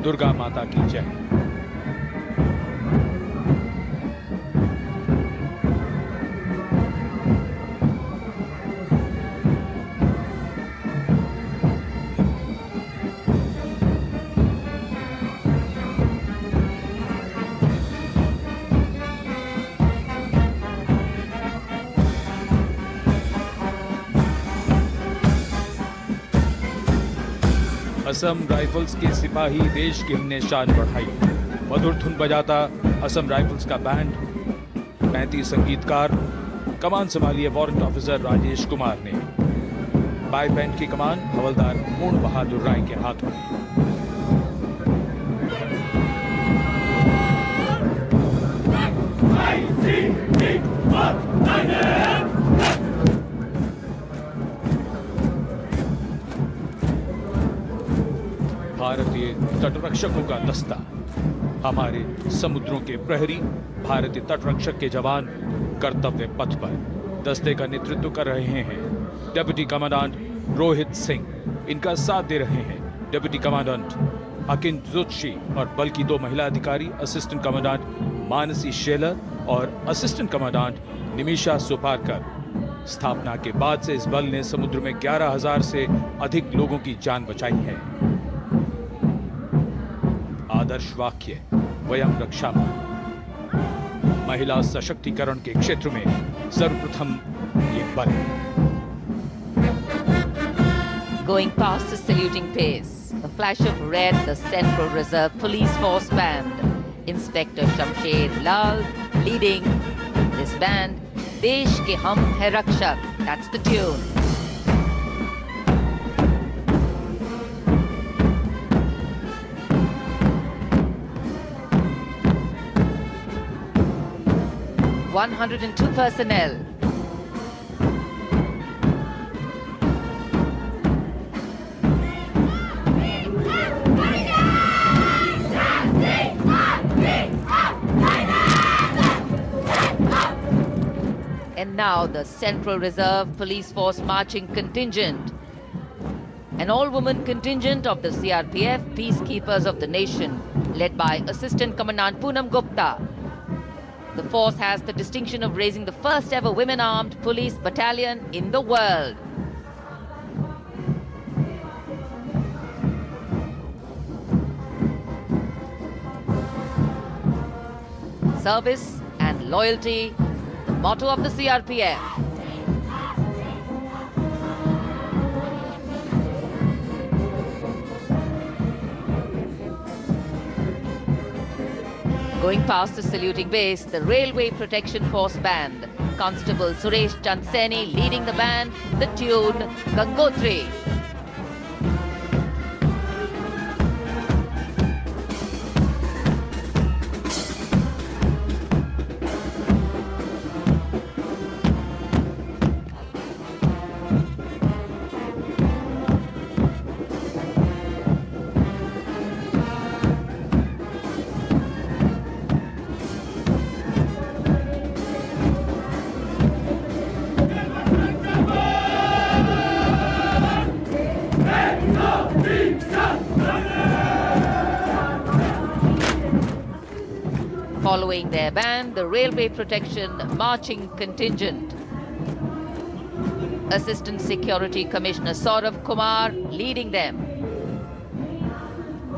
दुर्गा माता की जय। असम राइफल्स के सिपाही देश की हमने शान बढ़ाई। मधुर धुन बजाता असम राइफल्स का बैंड, 35 संगीतकार। कमान संभाली है वारंट ऑफिसर राजेश कुमार ने। बाई बैंड की कमान हवलदार पूर्ण बहादुर राय के हाथों में। भारतीय तटरक्षकों का दस्ता, हमारे समुद्रों के प्रहरी, भारतीय तटरक्षक के जवान कर्तव्य पथ पर दस्ते का नेतृत्व कर रहे हैं डिप्टी कमांडेंट रोहित सिंह। इनका साथ दे रहे हैं डिप्टी कमांडेंट अकिन जोशी और बल की 2 महिला अधिकारी, असिस्टेंट कमांडेंट मानसी शेलर और असिस्टेंट कमांडेंट निमिषा सोपारकर। स्थापना के बाद से इस बल ने समुद्र में 11,000 से अधिक लोगों की जान बचाई है। आदर्श वाक्य वयम रक्षामः। महिला सशक्तिकरण के क्षेत्र में सर्वप्रथम ये बल। Going past the saluting pace, a flash of red, the Central Reserve Police Force Band. Inspector Shamsher Lal leading this band. Desh ke hum hai rakshak. That's the tune. (102 personnel). And now the Central Reserve Police Force marching contingent, an all-woman contingent of the CRPF, Peacekeepers of the Nation, led by Assistant Commandant Poonam Gupta. The force has the distinction of raising the first ever women-armed police battalion in the world. Service and loyalty, the motto of the CRPF. Going past the saluting base, the Railway Protection Force Band. Constable Suresh Chandseni leading the band, the tune Gangotri. Following their band, the Railway Protection Marching Contingent. Assistant Security Commissioner Saurav Kumar leading them,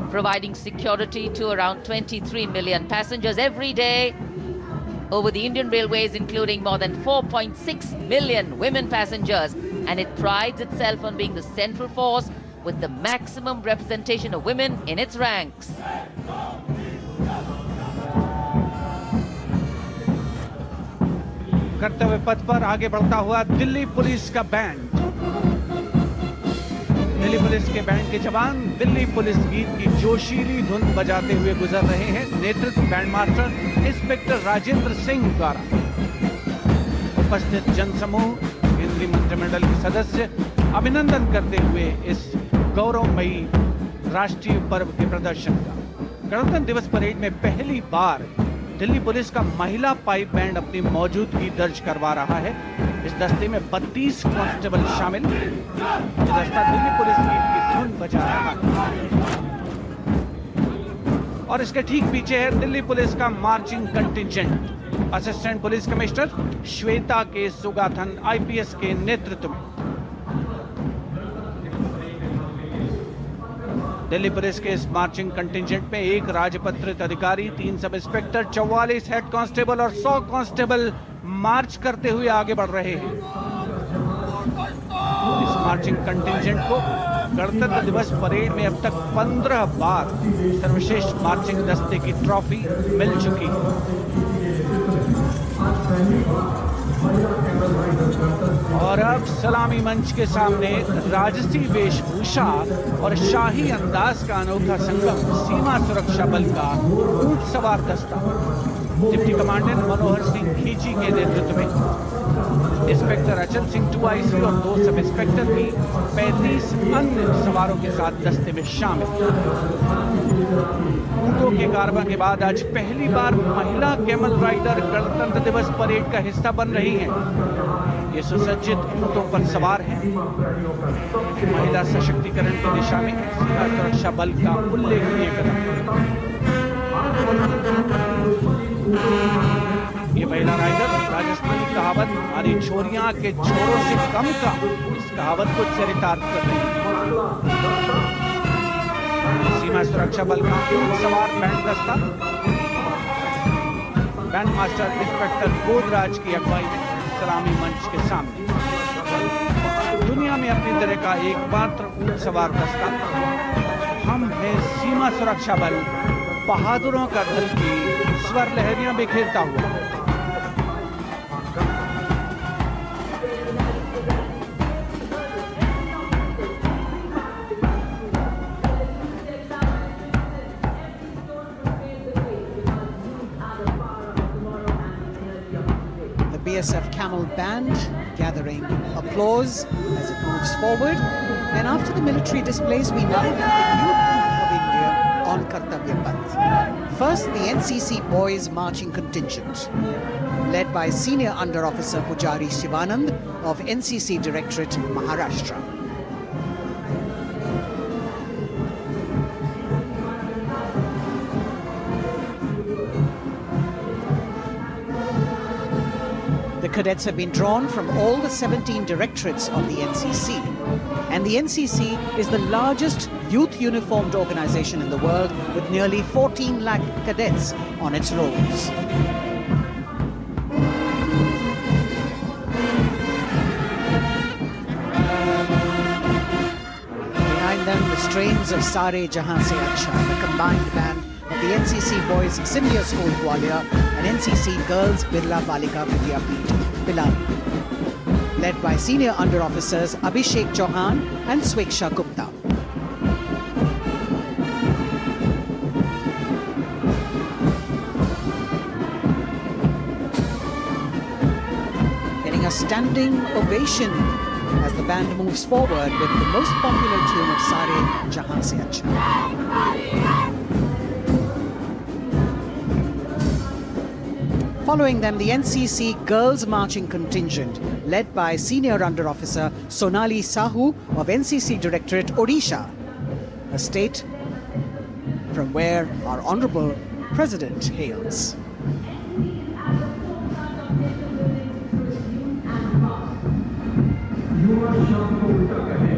providing security to around 23 million passengers every day over the Indian Railways, including more than 4.6 million women passengers. And it prides itself on being the central force with the maximum representation of women in its ranks. कर्तव्य पथ पर आगे बढ़ता हुआ Delhi police का band. Delhi police के band के जवान दिल्ली पुलिस गीत की जोशीली धुन बजाते हुए गुजर रहे हैं। नेतृत्व band master inspector Rajendra Singh द्वारा। उपस्थित जनसमूह, केंद्रीय मंत्रिमंडल के सदस्य अभिनंदन करते हुए इस गौरवमयी राष्ट्रीय पर्व के प्रदर्शन का। गणतंत्र दिवस परेड में पहली बार दिल्ली पुलिस का महिला पाइप बैंड अपनी मौजूदगी दर्ज करवा रहा है। इस दस्ते में 32 कांस्टेबल शामिल। ये दस्ता दिल्ली पुलिस गीत की धुन बजा रहा है और इसके ठीक पीछे है दिल्ली पुलिस का marching contingent. Assistant police commissioner Shweta के सुगाथन आईपीएस के नेतृत्व में दिल्ली पुलिस के इस मार्चिंग कंटिंजेंट में एक राजपत्रित अधिकारी, 3 सब इंस्पेक्टर, 44 हेड कांस्टेबल और 100 कांस्टेबल मार्च करते हुए आगे बढ़ रहे हैं। इस मार्चिंग कंटिंजेंट को गणतंत्र दिवस परेड में अब तक 15 बार सर्वश्रेष्ठ मार्चिंग दस्ते की ट्रॉफी मिल चुकी है। और अब सलामी मंच के सामने राजसी वेशभूषा और शाही अंदाज का अनोखा संगम सीमा सुरक्षा बल का ऊंट सवार दस्ता डिप्टी कमांडेंट मनोहर सिंह खींची के नेतृत्व में इंस्पेक्टर अचल सिंह 2IC और 2 सब इंस्पेक्टर भी 35 अन्य सवारों के साथ दस्ते में शामिल। ऊंटों के कारवां के बाद आज पहली बार महिला कैमल राइडर गणतंत्र दिवस परेड का हिस्सा बन रही हैं। ये सुसज्जित ऊंटों पर सवार हैं। महिला सशक्तिकरण की दिशा में सीमा सुरक्षा बल का उल्लेखनीय कदम। ये महिला राइडर राजस्थानी कहावत हमारी छोरियां के छोरों से कम का, इस कहावत को चरितार्थ कर रही है। सीमा सुरक्षा बल का सवार बैंड दस्ता बैंड मास्टर इंस्पेक्टर गोदराज की अगुवाई में सलामी मंच के सामने दुनिया में अपनी तरह का एकमात्र ऊंट सवार दस्ता हम हैं सीमा सुरक्षा बल, बहादुरों का दल की स्वर लहरियां बिखेरता हुआ। BSF Camel Band gathering applause as it moves forward. And after the military displays, we now have the youth of India on Kartavya Path. First, the NCC Boys Marching Contingent, led by Senior Under Officer Pujari Shivanand of NCC Directorate, Maharashtra. The cadets have been drawn from all the 17 directorates of the NCC. And the NCC is the largest youth uniformed organization in the world with nearly 14 lakh cadets on its rolls. Behind them, the strains of Sare Jahan Se Acha, the combined band of the NCC Boys Senior School Gwalior and NCC Girls Birla Balika Vidyapeeth, Pilani, led by Senior Under Officers Abhishek Chauhan and Sweksha Gupta. Getting a standing ovation as the band moves forward with the most popular tune of Sare Jahan Se Acha. Following them, the NCC Girls Marching Contingent, led by Senior Under Officer Sonali Sahu of NCC Directorate, Odisha, a state from where our Honourable President hails. युवा शब्द को उल्टा कहे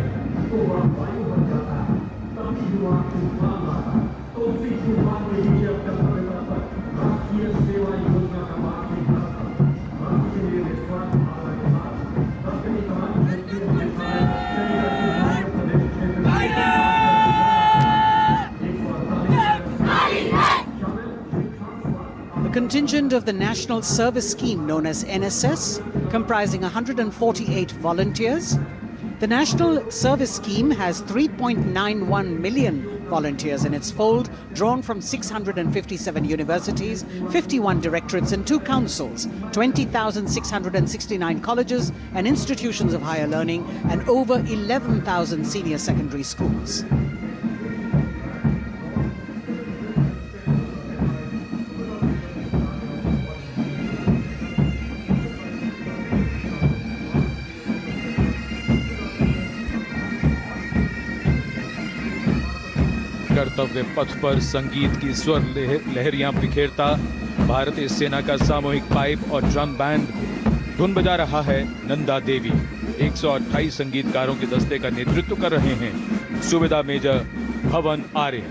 तो वह वायु बन जाता है। तभी युवा तूफान लाता है। तो उसी तूफान के नीचे अपने भव्यता पर राष्ट्रीय सेवा योजना का मार्ग भी करता है। राष्ट्र के लिए निस्वार्थ भावना के साथ अपनी कहानी करके The contingent of the National Service Scheme known as NSS, comprising 148 volunteers. The National Service Scheme has 3.91 million volunteers in its fold, drawn from 657 universities, 51 directorates and 2 councils, 20,669 colleges and institutions of higher learning, and over 11,000 senior secondary schools. कर्तव्य पथ पर संगीत की स्वर लहरियां बिखेरता भारतीय सेना का सामूहिक पाइप और ड्रम बैंड धुन बजा रहा है। नंदा देवी 128 संगीतकारों के दस्ते का नेतृत्व कर रहे हैं। सुबेदा मेजर भवन आर्य।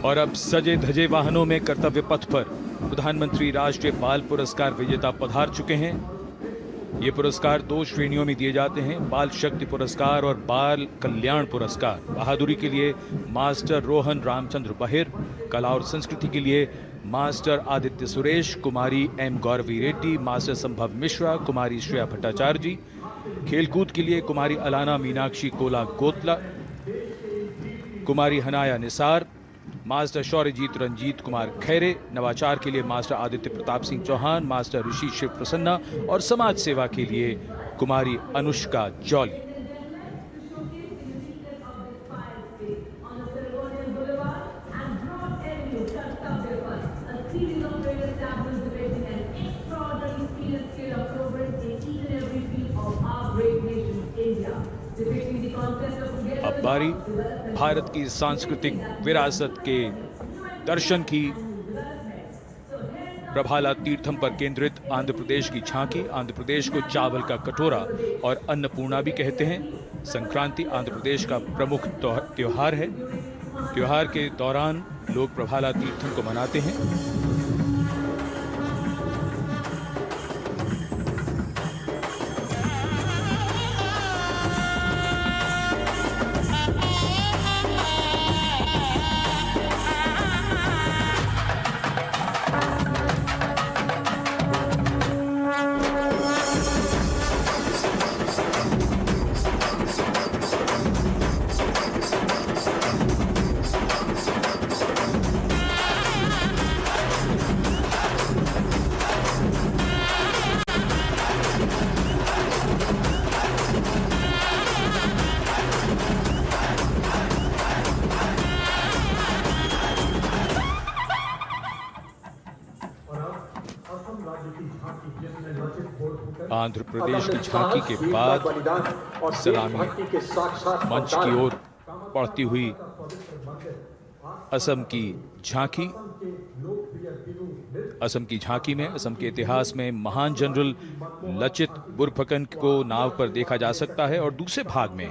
और अब सजे धजे वाहनों में कर्तव्य पथ पर प्रधानमंत्री राष्ट्रीय बाल पुरस्कार विजेता पधार चुके हैं। ये पुरस्कार 2 श्रेणियों में दिए जाते हैं, बाल शक्ति पुरस्कार और बाल कल्याण पुरस्कार। बहादुरी के लिए मास्टर रोहन रामचंद्र बहिर, कला और संस्कृति के लिए मास्टर आदित्य सुरेश, कुमारी एम गौरवी रेड्डी, मास्टर संभव मिश्रा, कुमारी श्रेया भट्टाचार्य जी, खेलकूद के लिए कुमारी अलाना मीनाक्षी कोला गोतला, कुमारी हनाया निसार, मास्टर शौर्यजीत रंजीत कुमार खैरे, नवाचार के लिए मास्टर आदित्य प्रताप सिंह चौहान, मास्टर ऋषि शिव प्रसन्ना और समाज सेवा के लिए कुमारी अनुष्का जौली। अब बारी भारत की सांस्कृतिक विरासत के दर्शन की। प्रभाला तीर्थम पर केंद्रित आंध्र प्रदेश की झांकी। आंध्र प्रदेश को चावल का कटोरा और अन्नपूर्णा भी कहते हैं। संक्रांति आंध्र प्रदेश का प्रमुख त्योहार है। त्योहार के दौरान लोग प्रभाला तीर्थम को मनाते हैं। आंध्र प्रदेश की झांकी के बाद सलामी मंच की ओर बढ़ती हुई असम की झांकी। असम की झांकी में असम के इतिहास में महान जनरल लचित बुरफकन को नाव पर देखा जा सकता है और दूसरे भाग में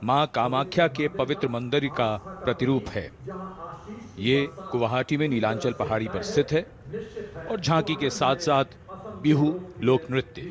मां कामाख्या के पवित्र मंदिर का प्रतिरूप है। ये गुवाहाटी में नीलांचल पहाड़ी पर स्थित है और झांकी के साथ साथ बिहू लोक नृत्य।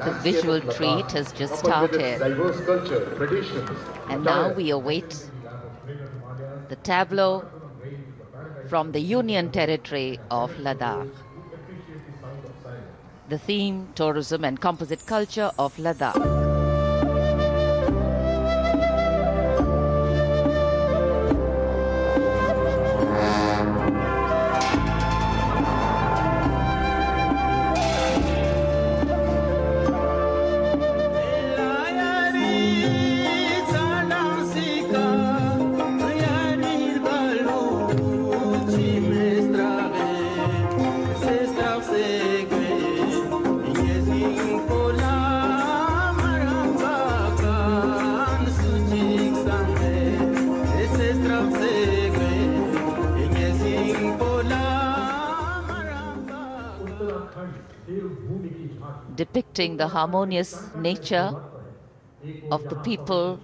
The visual treat has just started. Diverse culture, traditions, And now we await the tableau from the Union Territory of Ladakh. The theme, tourism and composite culture of Ladakh. Depicting the harmonious nature of the people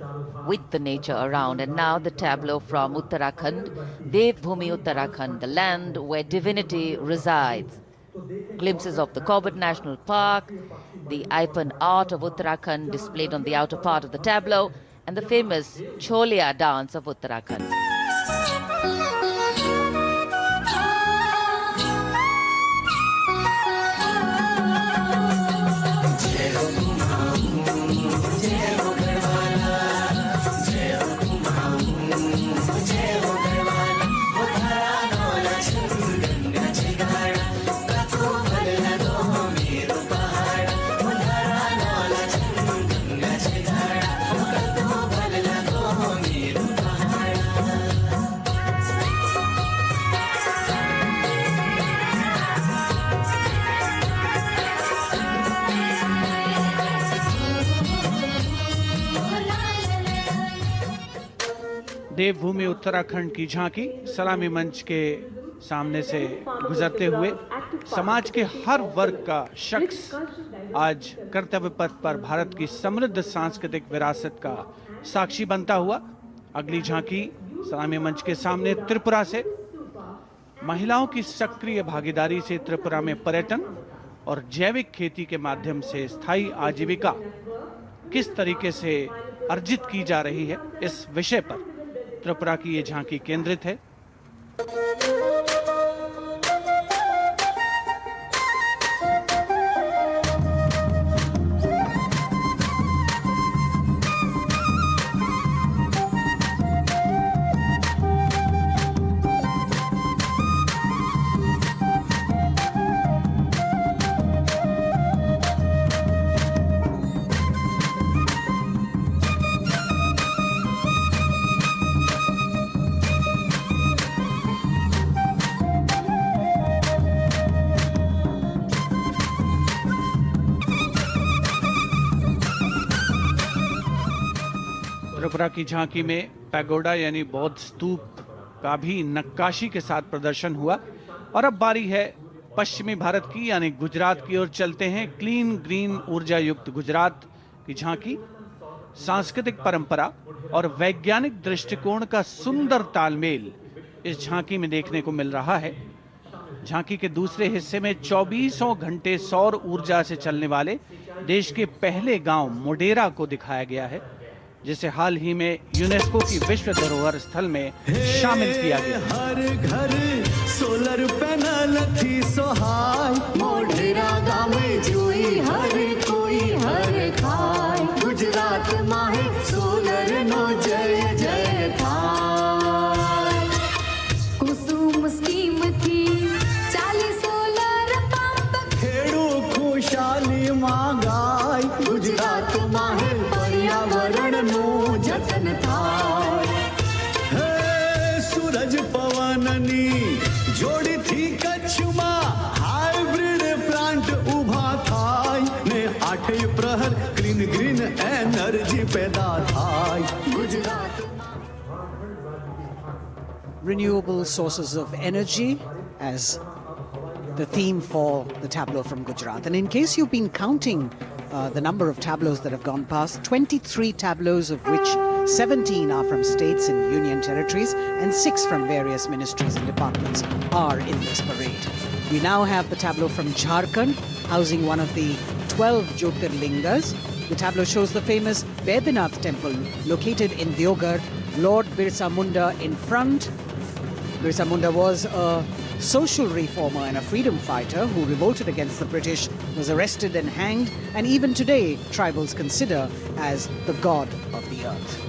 with the nature around. And now the tableau from Uttarakhand, Devbhumi Uttarakhand, the land where divinity resides. Glimpses of the Corbett National Park, the Ipan art of Uttarakhand displayed on the outer part of the tableau, and the famous Cholia dance of Uttarakhand. देवभूमि उत्तराखंड की झांकी सलामी मंच के सामने से गुजरते हुए समाज के हर वर्ग का शख्स आज कर्तव्य पथ पर भारत की समृद्ध सांस्कृतिक विरासत का साक्षी बनता हुआ। अगली झांकी सलामी मंच के सामने त्रिपुरा से महिलाओं की सक्रिय भागीदारी से त्रिपुरा में पर्यटन और जैविक खेती के माध्यम से स्थायी आजीविका किस तरीके से अर्जित की जा रही है, इस विषय पर त्रिपुरा की ये झांकी केंद्रित है। त्रिपुरा की झांकी में पैगोडा यानी बौद्ध स्तूप का भी नक्काशी के साथ प्रदर्शन हुआ। और अब बारी है पश्चिमी भारत की यानी गुजरात की ओर चलते हैं। क्लीन ग्रीन ऊर्जा युक्त गुजरात की झांकी सांस्कृतिक परंपरा और वैज्ञानिक दृष्टिकोण का सुंदर तालमेल इस झांकी में देखने को मिल रहा है। झांकी के दूसरे हिस्से में 24 घंटे सौर ऊर्जा से चलने वाले देश के पहले गांव मोडेरा को दिखाया गया है, जिसे हाल ही में यूनेस्को की विश्व धरोहर स्थल में शामिल किया गया। हर घर सोलर पैनल थी सोहाय, मोढेरा गाँव में जोई हर कोई हर खाय, गुजरात माहे सोलर नो जय जय थाय। कुसुम स्कीम थी 40 सोलर पंप, खेड़ू खुशाली मांगाय, गुजरात माहे पर्यावरण नो जतन थाय। हे सूरज पवननी जोड़ी थी कच्छ में हाइब्रिड प्लांट उभा थाय ने 8 प्रहर क्लीन ग्रीन एनर्जी पैदा थाय। Gujarat renewable sources of energy as the theme for the tableau from Gujarat. And in case you've been counting the number of tableaus that have gone past, 23 tableaus, of which 17 are from states and union territories and 6 from various ministries and departments are in this parade. We now have the tableau from Jharkhand, housing one of the 12 Jyotirlingas. The tableau shows the famous Baidyanath temple located in Deoghar. Lord Birsa Munda in front. Birsa Munda was a social reformer and a freedom fighter who revolted against the British, was arrested and hanged, and even today tribals consider as the god of the earth.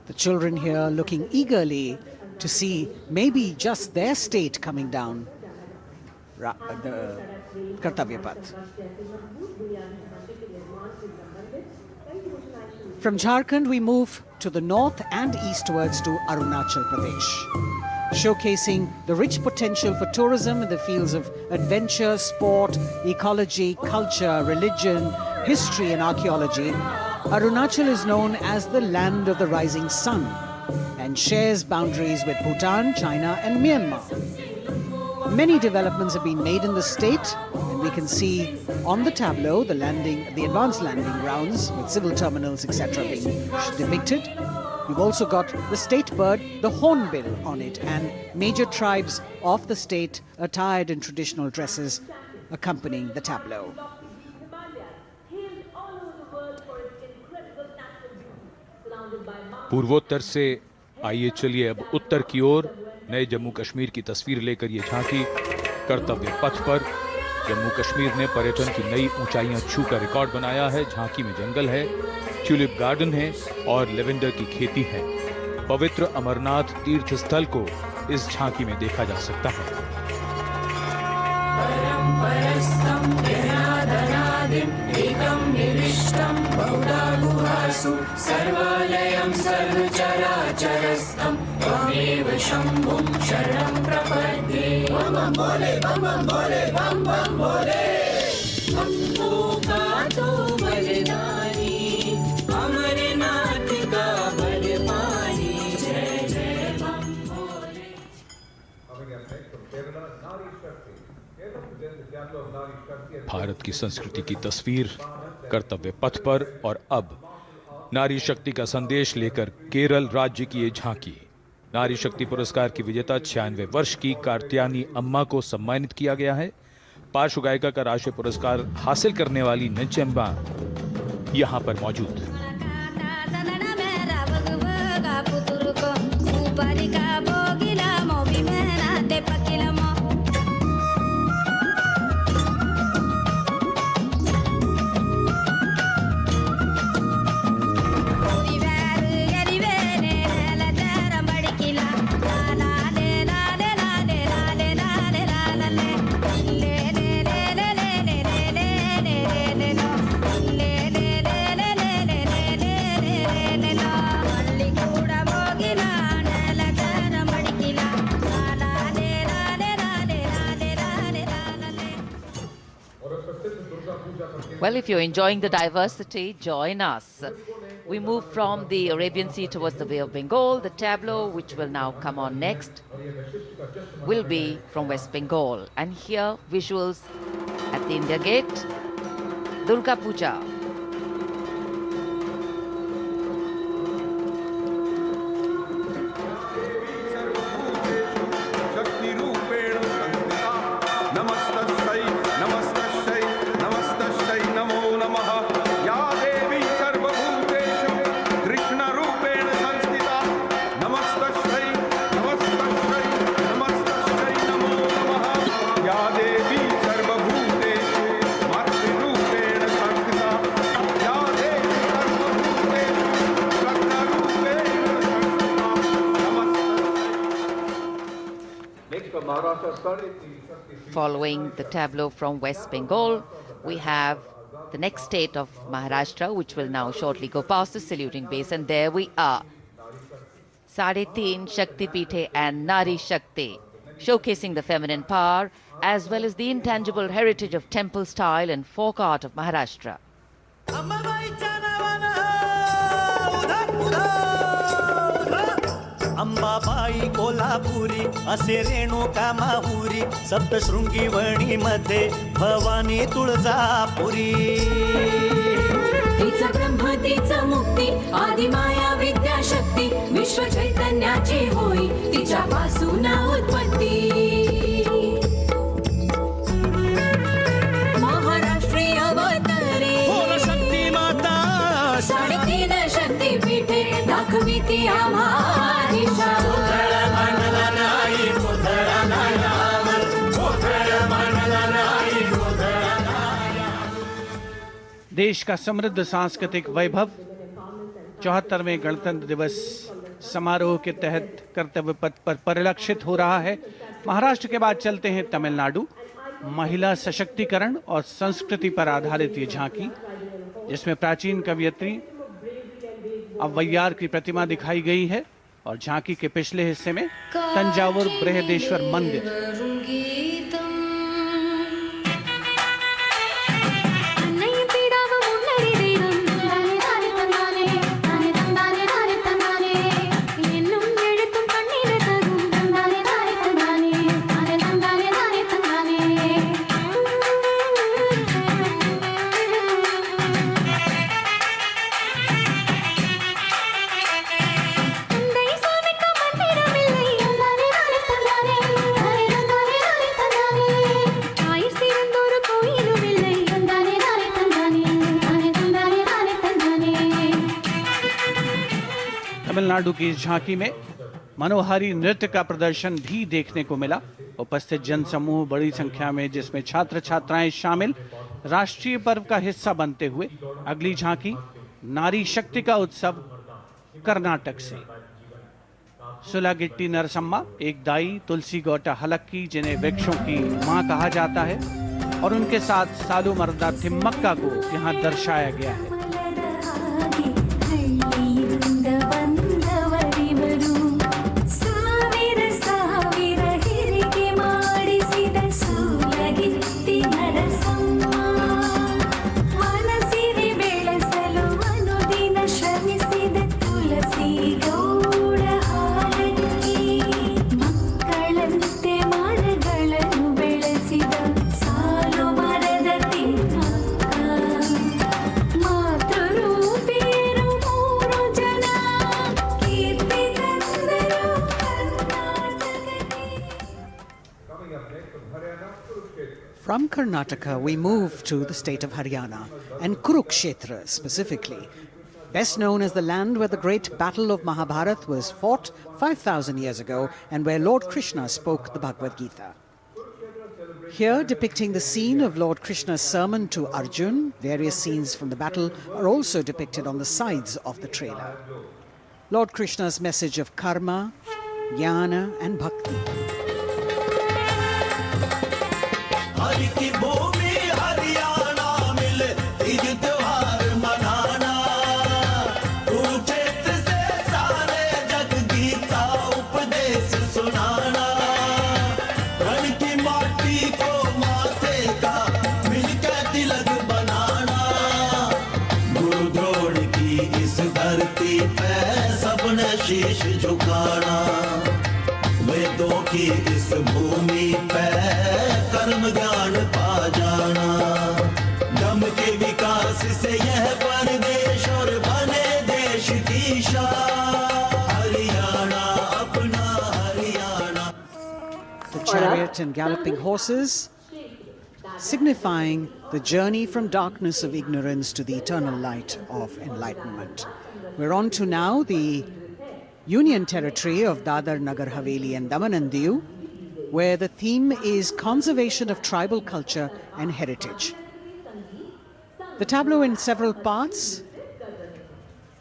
The children here looking eagerly to see maybe just their state coming down the Kartavya Path. From Jharkhand, we move to the north and eastwards to Arunachal Pradesh, showcasing the rich potential for tourism in the fields of adventure, sport, ecology, culture, religion, history and archaeology. Arunachal is known as the land of the rising sun and shares boundaries with Bhutan, China and Myanmar. Many developments have been made in the state, and we can see on the tableau the advanced landing grounds with civil terminals, etc. being depicted. We've also got the state bird, the hornbill, on it, and major tribes of the state attired in traditional dresses accompanying the tableau. पूर्वोत्तर से आइए चलिए अब उत्तर की ओर नए जम्मू कश्मीर की तस्वीर लेकर ये झांकी कर्तव्य पथ पर। जम्मू कश्मीर ने पर्यटन की नई ऊंचाइयां छूकर रिकॉर्ड बनाया है। झांकी में जंगल है, ट्यूलिप गार्डन है और लेवेंडर की खेती है। पवित्र अमरनाथ तीर्थ स्थल को इस झांकी में देखा जा सकता है। सर्वालयं सर्वचराचरस्थं त्वमेव शम्भुं शरणं प्रपद्ये। बम बम बोले बम बम बोले बम बम बोले। हमको का तो बलिदानी अमरनाथ का बलवानी जय जय बम भोले। भारत की संस्कृति की तस्वीर कर्तव्य पथ पर, और अब नारी शक्ति का संदेश लेकर केरल राज्य की ये झांकी। नारी शक्ति पुरस्कार की विजेता 96 वर्ष की कार्त्यानी अम्मा को सम्मानित किया गया है। पार्श्व गायिका का राष्ट्रीय पुरस्कार हासिल करने वाली नंचम्मा यहां पर मौजूद। Well, if you're enjoying the diversity, join us. We move from the Arabian Sea towards the Bay of Bengal. The tableau, which will now come on next, will be from West Bengal. And here, visuals at the India Gate, Durga Puja. Following the tableau from West Bengal, we have the next state of Maharashtra, which will now shortly go past the saluting base, and there we are. Sade Teen Shakti Pithe and Nari Shakti, showcasing the feminine power as well as the intangible heritage of temple style and folk art of Maharashtra. Ambabai कोल्हा कोल्हापुरी असे रेणुका माहुरी सप्तशृंगी वणीमध्ये भवानी तुळजापुरी तिचा ब्रह्म तिचा मुक्ती आदिमाया विद्याशक्ती विश्व चैतन्याची होई तिच्यापासून उत्पत्ती महाराष्ट्रीय अवतरे शक्ती माता 3.5 शक्तीपीठे दाखवी ती आम्हा दिशा देश का समृद्ध सांस्कृतिक वैभव 74वें गणतंत्र दिवस समारोह के तहत कर्तव्य पथ पर परिलक्षित हो रहा है। महाराष्ट्र के बाद चलते हैं तमिलनाडु। महिला सशक्तिकरण और संस्कृति पर आधारित ये झांकी, जिसमें प्राचीन कवयित्री अव्वैयार की प्रतिमा दिखाई गई है और झांकी के पिछले हिस्से में तंजावुर बृहदेश्वर मंदिर। तमिलनाडु की इस झांकी में मनोहारी नृत्य का प्रदर्शन भी देखने को मिला। उपस्थित जनसमूह बड़ी संख्या में, जिसमें छात्र छात्राएं शामिल, राष्ट्रीय पर्व का हिस्सा बनते हुए अगली झांकी नारी शक्ति का उत्सव कर्नाटक से। सुलागिट्टी नरसम्मा एक दाई तुलसी गौटा हलक्की, जिन्हें वृक्षों की मां कहा जाता है, और उनके साथ सालू मर्दा थिम्मक्का को यहाँ दर्शाया गया है। From Karnataka, we move to the state of Haryana, and Kurukshetra specifically, best known as the land where the great battle of Mahabharata was fought 5,000 years ago and where Lord Krishna spoke the Bhagavad Gita. Here, depicting the scene of Lord Krishna's sermon to Arjun, various scenes from the battle are also depicted on the sides of the trailer. Lord Krishna's message of karma, jnana and bhakti. Hari की भूमि हरियाणा मिले तीज त्योहार मनाना कुरुक्षेत्र से सारे जग गीता उपदेश सुनाना रण की माटी को माथे का मिलकर तिलक बनाना गुरु द्रोण की इस धरती पे सबने शीश झुकाना वेदों की इस भूमि पे कर्म ज्ञान पा जाना दम के विकास से यह परदेश और बने देश की शान हरियाणा अपना Haryana. The chariot and galloping horses signifying the journey from darkness of ignorance to the eternal light of enlightenment. We're on to now the Union territory of Dadar, Nagar Haveli and Daman and Diu, where the theme is conservation of tribal culture and heritage. The tableau in several parts.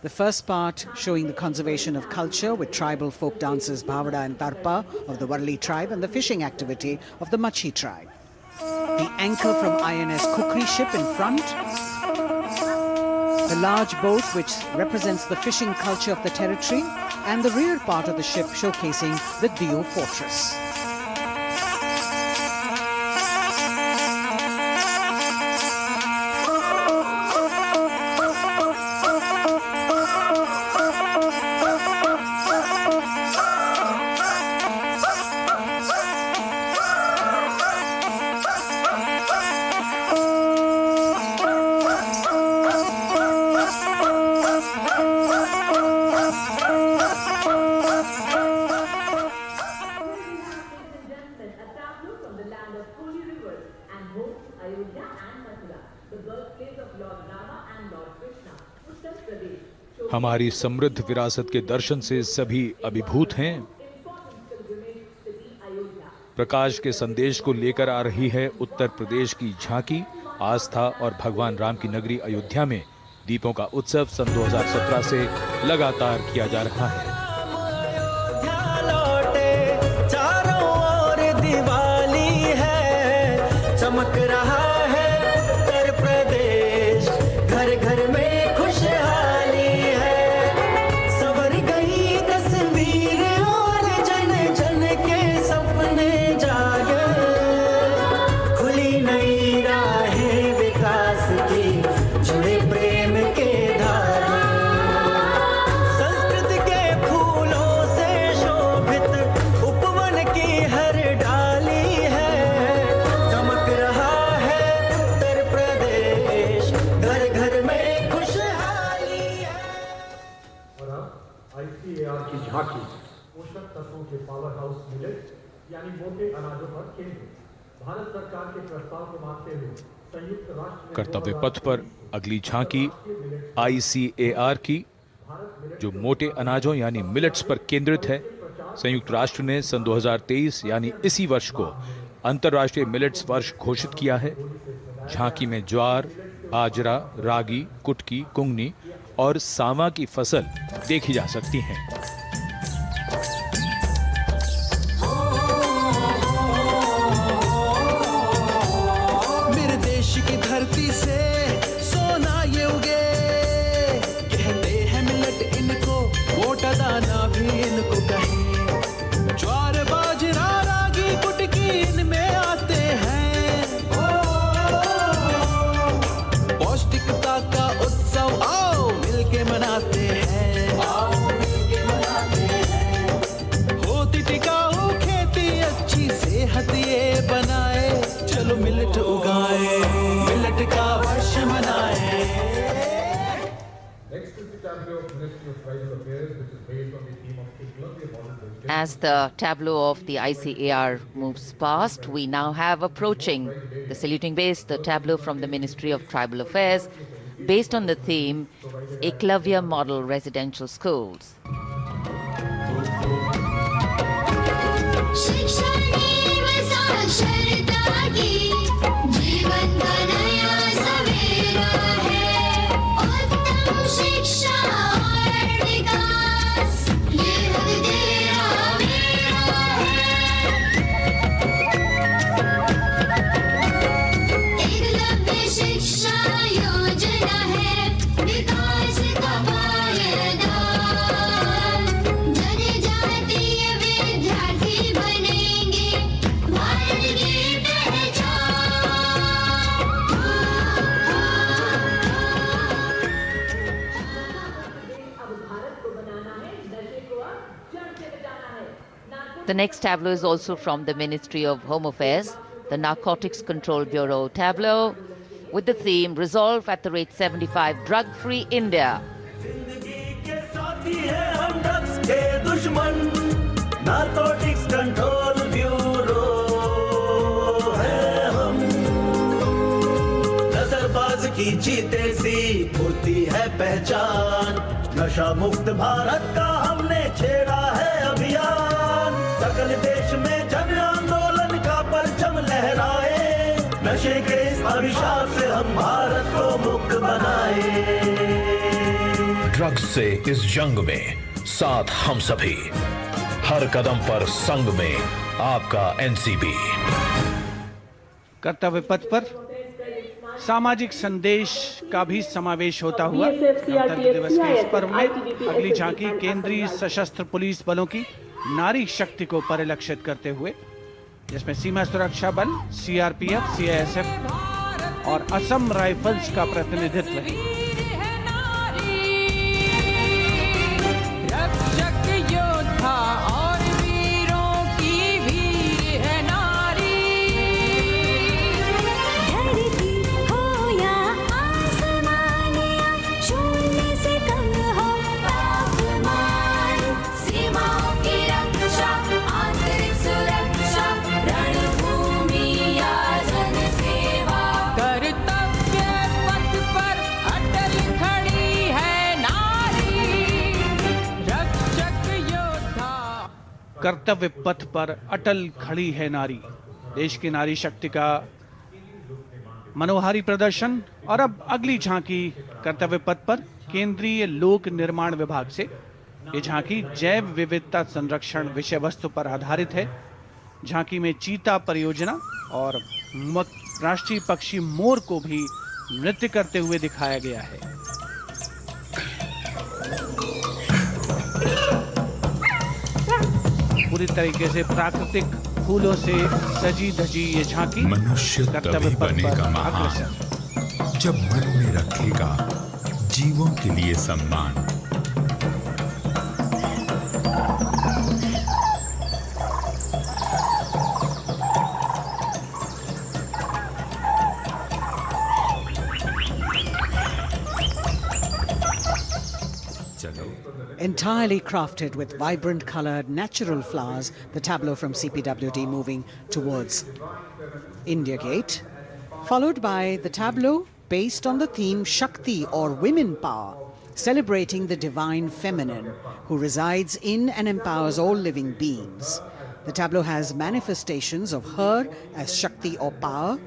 The first part showing the conservation of culture with tribal folk dances Bhavada and Tarpa of the Warli tribe and the fishing activity of the Machi tribe. The anchor from INS Kukri ship in front. The large boat which represents the fishing culture of the territory, and the rear part of the ship showcasing the Diu fortress. Ayodhya and Mathura, the birthplace of Lord Rama and Lord Krishna. Uttar Pradesh. हमारी समृद्ध विरासत के दर्शन से सभी अभिभूत हैं। प्रकाश के संदेश को लेकर आ रही है उत्तर प्रदेश की झांकी। आस्था और भगवान राम की नगरी अयोध्या में दीपों का उत्सव सन 2017 से लगातार किया जा रहा है। चारों ओर दिवाली है, चमक रहा है उत्तर प्रदेश, घर घर में खुशहाली है। संवर गई तस्वीर और जन जन के सपने जागे, खुली नई राहें विकास की, जुड़े प्रेम के धागे। संस्कृत के फूलों से शोभित उपवन की हर डाली है, चमक रहा है उत्तर प्रदेश, घर घर में खुशहाली है। और अब ICAR की झांकी पोषक तत्वों के पावर हाउस मिलेट यानी मोटे अनाजों पर केंद्रित। भारत सरकार के प्रस्ताव को मानते हुए संयुक्त राष्ट्र कर्तव्य पथ पर अगली झांकी ICAR की, जो मोटे अनाजों यानी मिलेट्स पर केंद्रित है। संयुक्त राष्ट्र ने सन 2023 यानी इसी वर्ष को अंतर्राष्ट्रीय मिलेट्स वर्ष घोषित किया है। झांकी में ज्वार, बाजरा, रागी, कुटकी, कुंगनी और सांवा की फसल देखी जा सकती है। मेरे देश की धरती से सोना ये उगे, कहते हैं मिलेट इनको, मोटा दाना भी इनको कहे। ज्वार, बाजरा, रागी, कुटकी इनमें आते हैं। पौष्टिकता का उत्सव आओ मिलके मनाते हैं, आओ मिलके मनाते हैं। होती टिकाऊ खेती, अच्छी सेहत ये बनाए, चलो मिलेट उगाए, मिलेट का वर्ष मनाए। Next is the tableau of Ministry of Tribal Affairs, which is based on the theme of Eklavya Model Vegetarian. As the tableau of the ICAR moves past, we now have approaching the saluting base, the tableau from the Ministry of Tribal Affairs, based on the theme Eklavya Model Residential Schools. जीवन का नया सवेरा है, उत्तम शिक्षा और विकास, ये हक तेरा मेरा है। एकलव्य शिक्षा योजना है, विकास का पायदान, जनजातीय विद्यार्थी बनेंगे भारत की पहचान। The next tableau is also from the Ministry of Home Affairs, the Narcotics Control Bureau tableau, with the theme Resolve at the rate 75 Drug-Free India. जिंदगी के साथी हैं हम ड्रग्स के दुश्मन, नारकोटिक्स कंट्रोल ब्यूरो है हम। नजरबाज की जीते सी फुर्ती है पहचान, नशा मुक्त भारत का हमने छेड़ा है अभियान। सकल देश में जन आंदोलन का परचम लहराए, नशे के इस अभिशाप से हम भारत को मुक्त बनाए। ड्रग्स से इस जंग में साथ हम सभी, हर कदम पर संग में आपका NCB। कर्तव्य पथ पर सामाजिक संदेश का भी समावेश होता हुआ गणतंत्र दिवस के इस पर्व में अगली झांकी केंद्रीय सशस्त्र पुलिस बलों की नारी शक्ति को परिलक्षित करते हुए, जिसमें सीमा सुरक्षा बल, CRPF, CISF और असम राइफल्स का प्रतिनिधित्व है। रक्षक योद्धा और वीरों की वीर है नारी, धरती हो या आसमान या शून्य से कम हो तापमान, सीमाओं की रक्षा, आंतरिक सुरक्षा, रणभूमि या जन सेवा कर्तव्य पथ पर अटल खड़ी है नारी। देश की नारी शक्ति का मनोहारी प्रदर्शन। और अब अगली झांकी कर्तव्य पथ पर केंद्रीय लोक निर्माण विभाग से। ये झांकी जैव विविधता संरक्षण विषय वस्तु पर आधारित है। झांकी में चीता परियोजना और राष्ट्रीय पक्षी मोर को भी नृत्य करते हुए दिखाया गया है। पूरी तरीके से प्राकृतिक फूलों से सजी धजी ये झांकी मनुष्य तभी बनेगा महान जब मन में रखेगा जीवों के लिए सम्मान। Entirely crafted with vibrant colored natural flowers, the tableau from CPWD moving towards India Gate, followed by the tableau based on the theme Shakti or women power, celebrating the divine feminine who resides in and empowers all living beings. The tableau has manifestations of her as Shakti or power,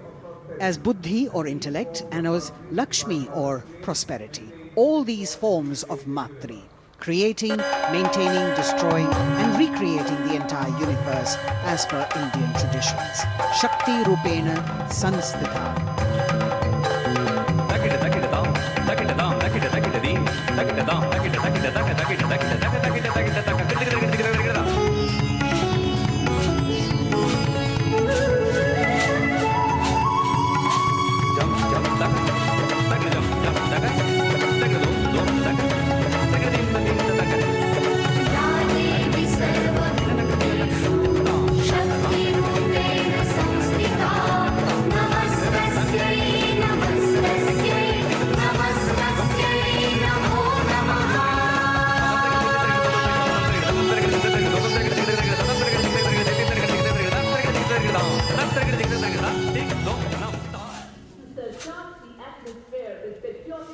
as Buddhi or intellect, and as Lakshmi or prosperity. All these forms of Matri, creating, maintaining, destroying, and recreating the entire universe as per Indian traditions. Shakti Rupena Sanstita.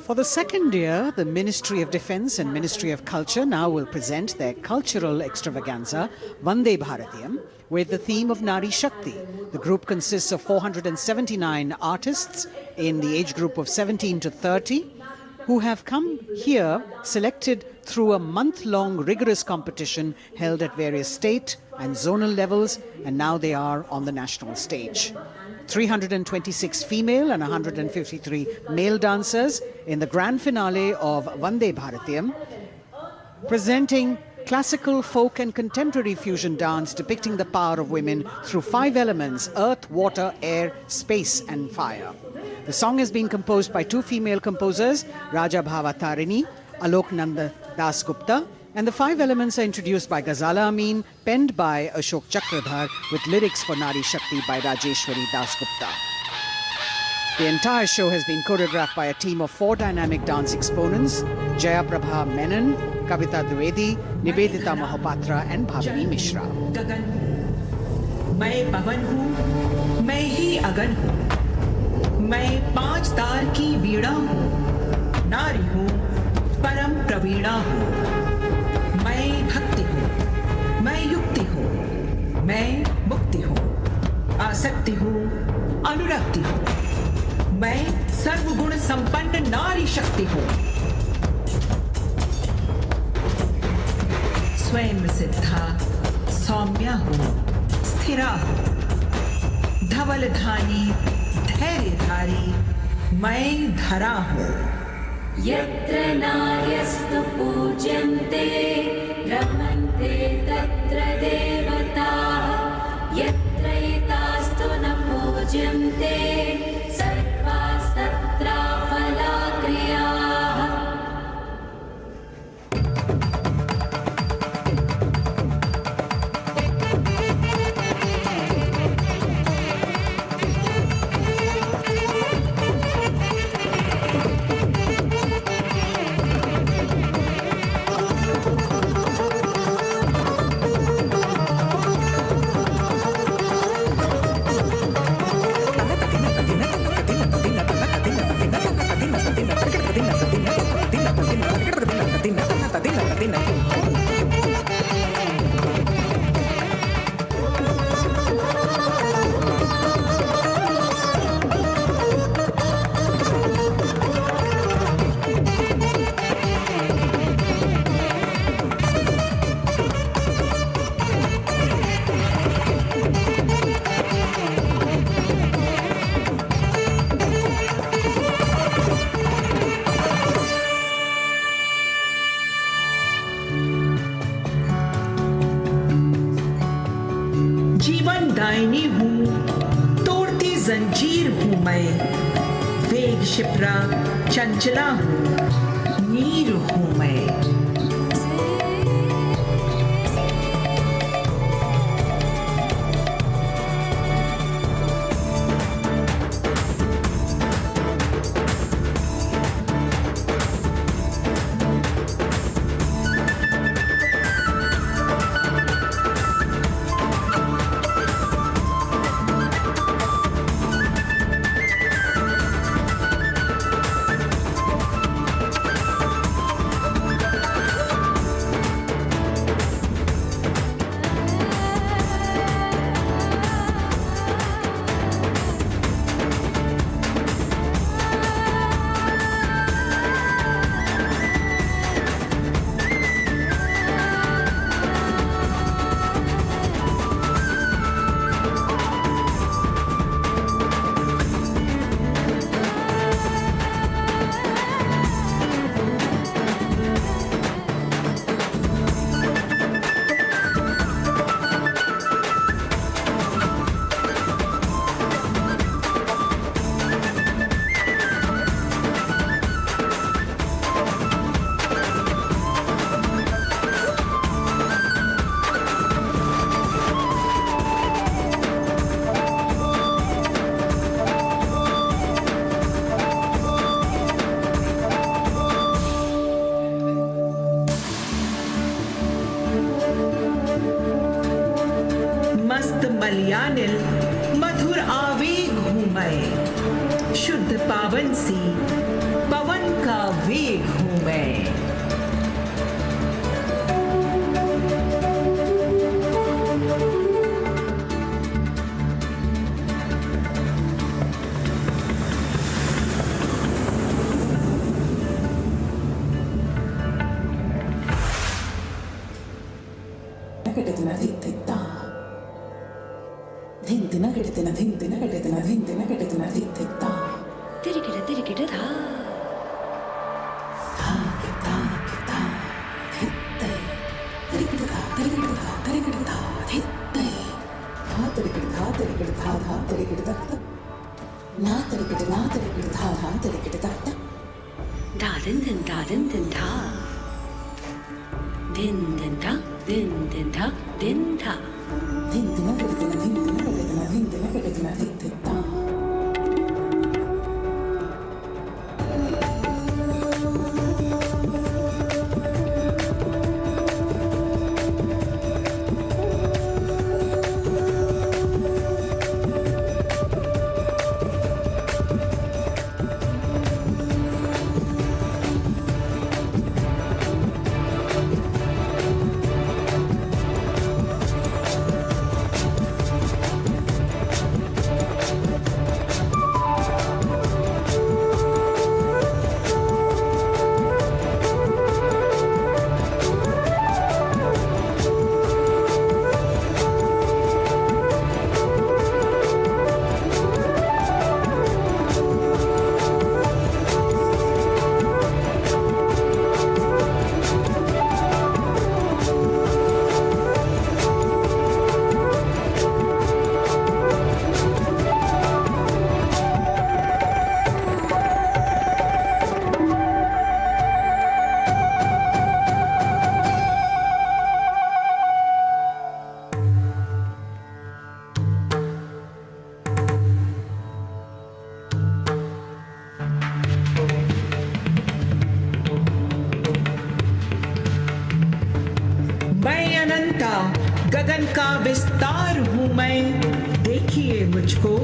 For the second year, the Ministry of Defence and Ministry of Culture now will present their cultural extravaganza, Vande Bharatiyam, with the theme of Nari Shakti. The group consists of 479 artists in the age group of 17 to 30 who have come here selected through a month-long rigorous competition held at various state and zonal levels, and now they are on the national stage. 326 female and 153 male dancers in the grand finale of Vande Bharatiyam, presenting classical, folk and contemporary fusion dance depicting the power of women through 5 elements: earth, water, air, space and fire. The song has been composed by 2 female composers, Raja Bhava Tarini, Alok Nanda Das Gupta, and the 5 elements are introduced by Ghazala Amin, penned by Ashok Chakradhar, with lyrics for Nari Shakti by Rajeshwari Das Gupta. The entire show has been choreographed by a team of 4 dynamic dance exponents: Jaya Prabha Menon, Kavita Dwivedi, Nivedita Mahapatra and Bhavini Mishra. गगन हूँ, मैं पवन हूँ, मैं ही अगन हूँ, मैं 5 तार की वीणा हूँ, नारी हूँ, परम प्रवीणा हूँ, मैं भक्ति हूँ, मैं युक्ति हूँ, मैं मुक्ति हूँ, आसक्ति हूँ, अनुरक्ति हूँ, मैं सर्वगुण संपन्न नारी शक्ति हूँ, स्वयं सिद्धा सौम्या हूँ, स्थिरा हूँ, धवल धानी धैर्यधारी, मैं धरा हूँ। यत्र नार्यस्तु पूज्यन्ते रमन्ते तत्र देवताः, यत्र एतास्तु न पूज्यन्ते सर्वास्तत्र फलाक्रियाः। सुखदायिनी हूँ, तोड़ती जंजीर हूँ मैं, वेग शिप्रा चंचला हूँ, नीर हूँ मैं। मलयानिल मधुर आवेग हूँ मैं, शुद्ध पावन सी पवन का वेग हूँ मैं। गगन का विस्तार हूँ मैं, देखिए मुझको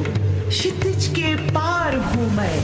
क्षितिज के पार हूँ मैं।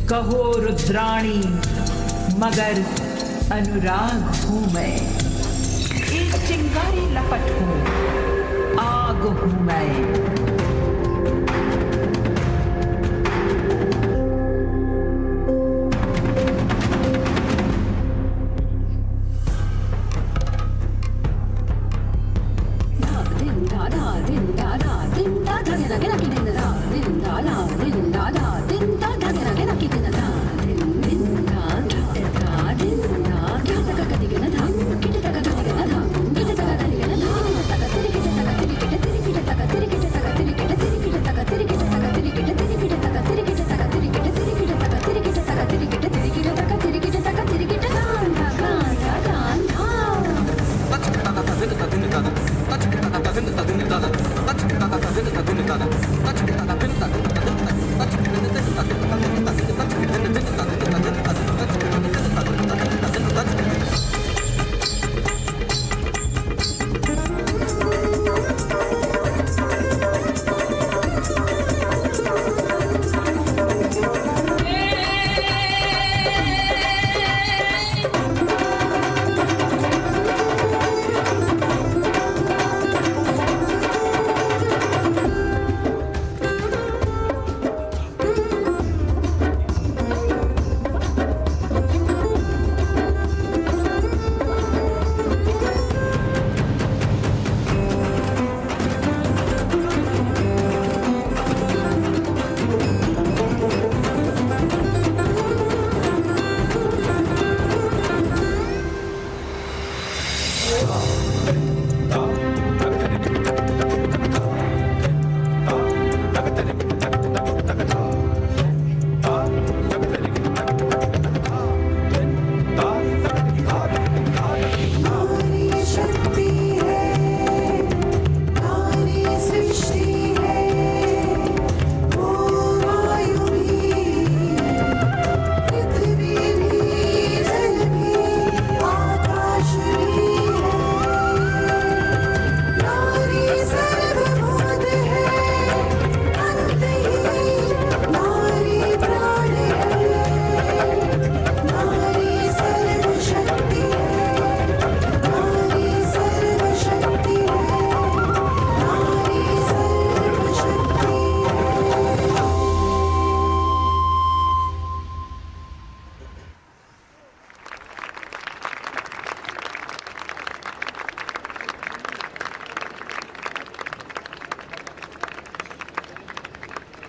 कहो रुद्राणी मगर अनुराग हूँ मैं, एक चिंगारी लपट हूँ, आग हूँ मैं।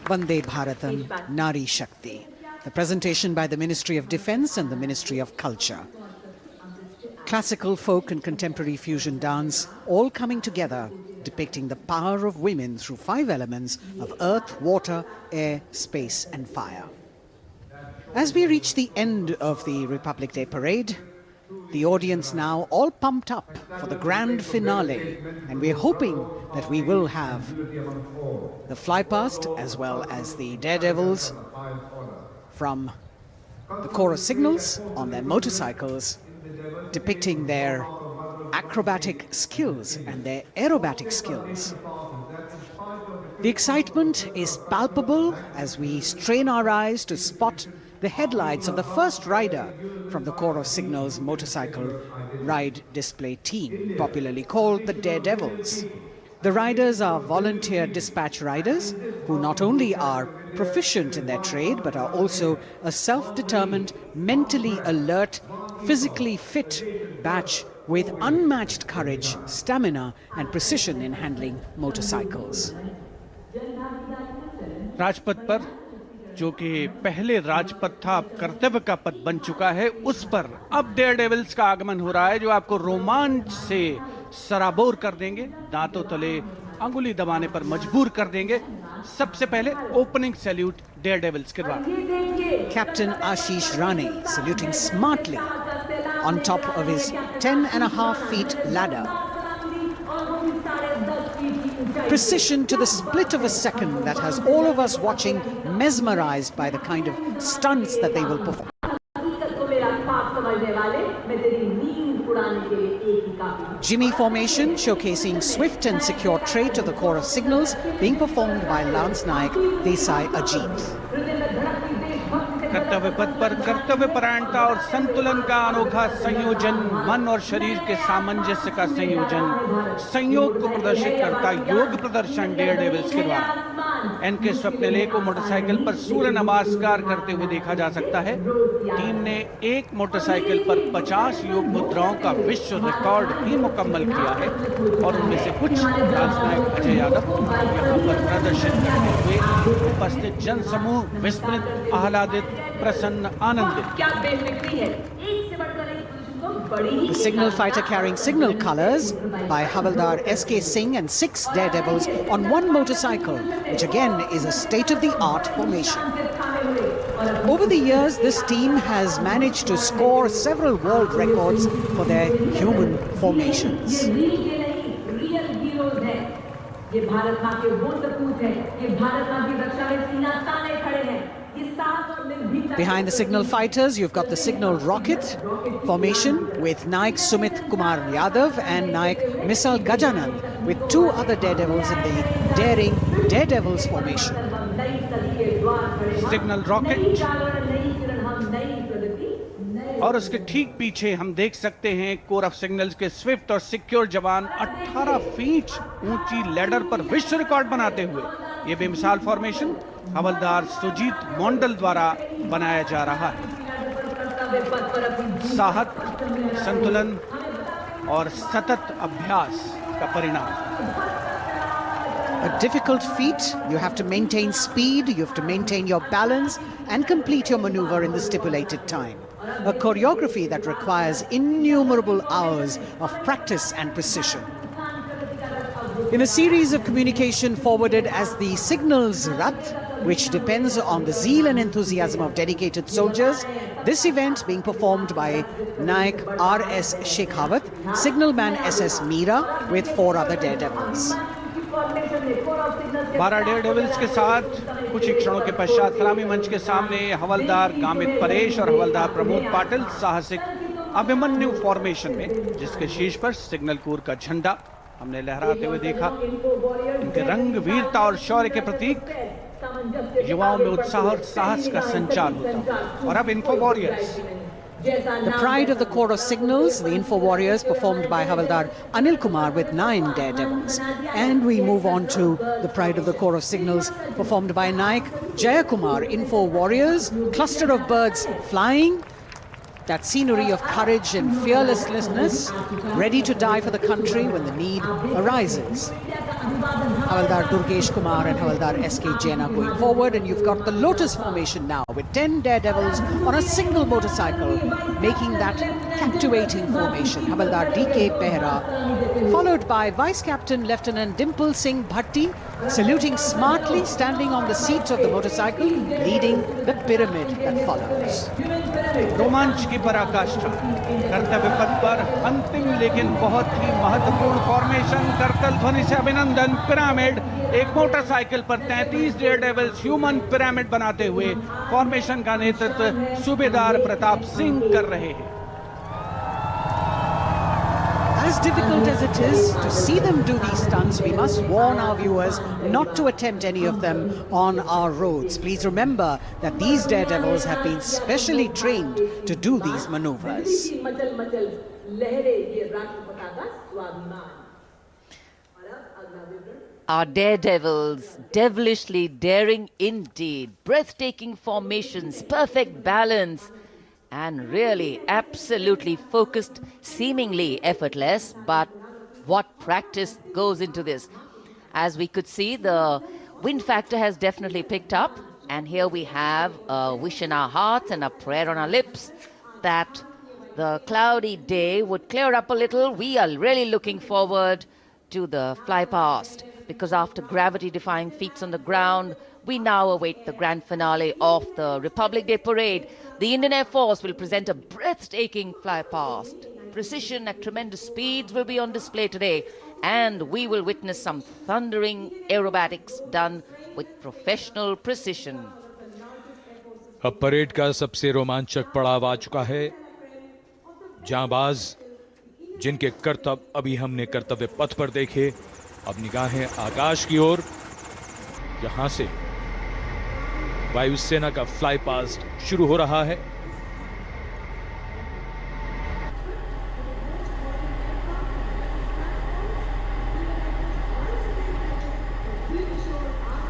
Vande Bharatam Nari Shakti. The presentation by the Ministry of Defence and the Ministry of Culture. Classical, folk and contemporary fusion dance all coming together, depicting the power of women through 5 elements of earth, water, air, space and fire. As we reach the end of the Republic Day parade, the audience now all pumped up for the grand finale, and we're hoping that we will have the flypast as well as the daredevils from the Corps of Signals on their motorcycles, depicting their acrobatic skills and their aerobatic skills. The excitement is palpable as we strain our eyes to spot the headlights of the first rider from the Corps of Signals motorcycle ride display team, popularly called the Daredevils. The riders are volunteer dispatch riders who not only are proficient in their trade but are also a self-determined, mentally alert, physically fit batch with unmatched courage, stamina and precision in handling motorcycles. Rajpath पर जो कि पहले राजपथ था अब कर्तव्य का पथ बन चुका है, उस पर अब डेयरडेविल्स का आगमन हो रहा है जो आपको रोमांच से सराबोर कर देंगे, दांतों तले अंगुली दबाने पर मजबूर कर देंगे। सबसे पहले ओपनिंग सैल्यूट डेयरडेविल्स के द्वारा। Captain Ashish Rane saluting smartly on top of his 10.5 feet ladder. Precision to the split of a second that has all of us watching mesmerized by the kind of stunts that they will perform. Jimmy formation showcasing swift and secure trade to the Corps of Signals being performed by Lance Naik Desai Ajit. कर्तव्य पथ पर कर्तव्य परायणता और संतुलन का अनोखा संयोजन, मन और शरीर के सामंजस्य का संयोजन, संयोग को प्रदर्शित करता योग प्रदर्शन डेयर डेविल्स के द्वारा। एनके स्वप्निल को मोटरसाइकिल पर सूर्य नमस्कार करते हुए देखा जा सकता है। टीम ने एक मोटरसाइकिल पर 50 योग मुद्राओं का विश्व रिकॉर्ड भी मुकम्मल किया है और उनमें से कुछ डांस नायक अजय यादव यहाँ पर प्रदर्शित करते हुए उपस्थित जन समूह विस्मित, आह्लादित, प्रसन्न, आनंदित। The signal fighter carrying signal colors by Havildar S.K. Singh and 6 daredevils on one motorcycle, which again is a state-of-the-art formation. Over the years, this team has managed to score several world records for their human formations. ये भारत मां के वो सपूत हैं, ये भारत मां की रक्षा में सीना ताने खड़े हैं। Behind the signal fighters, you've got the signal rocket formation with Naik Sumit Kumar Yadav and Naik Misal Gajanand, with 2 other daredevils in the daring daredevils formation. Signal rocket और उसके ठीक पीछे हम देख सकते हैं कोर ऑफ सिग्नल्स के Swift और सिक्योर जवान 18 फीट ऊंची लैडर पर विश्व रिकॉर्ड बनाते हुए ये बेमिसाल फॉर्मेशन हवलदार सुजीत मोंडल द्वारा बनाया जा रहा है। साहस, संतुलन और सतत अभ्यास का परिणाम। A difficult feat. You have to maintain speed, you have to maintain your balance and complete your maneuver in the stipulated time. A choreography that requires innumerable hours of practice and precision. In a series of communication forwarded as the Signals Rath, which depends on the zeal and enthusiasm of dedicated soldiers, this event being performed by Naik R.S. Shekhawat, Signalman S.S. Meera with 4 other daredevils. 12 Daredevils के साथ कुछ ही क्षणों के पश्चात सलामी मंच के सामने हवलदार गामित परेश और हवलदार प्रमोद पाटिल साहसिक अभिमन्यु फॉर्मेशन में, जिसके शीर्ष पर सिग्नल कोर का झंडा हमने लहराते हुए देखा। इनके रंग वीरता और शौर्य के प्रतीक, युवाओं में उत्साह और साहस का संचार होता। और अब info warriors, the pride of the Corps of Signals, the Info Warriors, performed by Havildar Anil Kumar with 9 daredevils. And we move on to the pride of the Corps of Signals, performed by Naik Jayakumar, Info Warriors, cluster of birds flying, that scenery of courage and fearlessness, ready to die for the country when the need arises. Havildar Durgesh Kumar and Havildar S.K. Jain are going forward, and you've got the Lotus formation now with 10 daredevils on a single motorcycle, making that captivating formation. Havildar D.K. Behra, followed by Vice Captain Lieutenant Dimple Singh Bhatti, saluting smartly, standing on the seat of the motorcycle, leading the pyramid that follows. रोमांच की पराकाष्ठा, कर्तव्य पथ पर अंतिम लेकिन बहुत ही महत्वपूर्ण फॉर्मेशन, करतल ध्वनि से अभिनंदन। पिरामिड, एक मोटरसाइकिल पर 33 डेयरडेविल्स ह्यूमन पिरामिड बनाते हुए फॉर्मेशन का नेतृत्व सूबेदार प्रताप सिंह कर रहे हैं। As difficult as it is to see them do these stunts, we must warn our viewers not to attempt any of them on our roads. Please remember that these daredevils have been specially trained to do these maneuvers. Our daredevils, devilishly daring indeed, breathtaking formations, perfect balance, and really absolutely focused, seemingly effortless, but what practice goes into this. As we could see, the wind factor has definitely picked up, and here we have a wish in our hearts and a prayer on our lips that the cloudy day would clear up a little. We are really looking forward to the fly past, because after gravity-defying feats on the ground, we now await the grand finale of the Republic Day Parade. The Indian Air Force will present a breathtaking fly past. Precision at tremendous speeds will be on display today, and we will witness some thundering aerobatics done with professional precision. अब parade का सबसे रोमांचक पड़ाव आ चुका है। जांबाज जिनके करतब अभी हमने कर्तव्य पथ पर देखे, अब निगाहें आकाश की ओर, यहां से वायुसेना का फ्लाई पास्ट शुरू हो रहा है।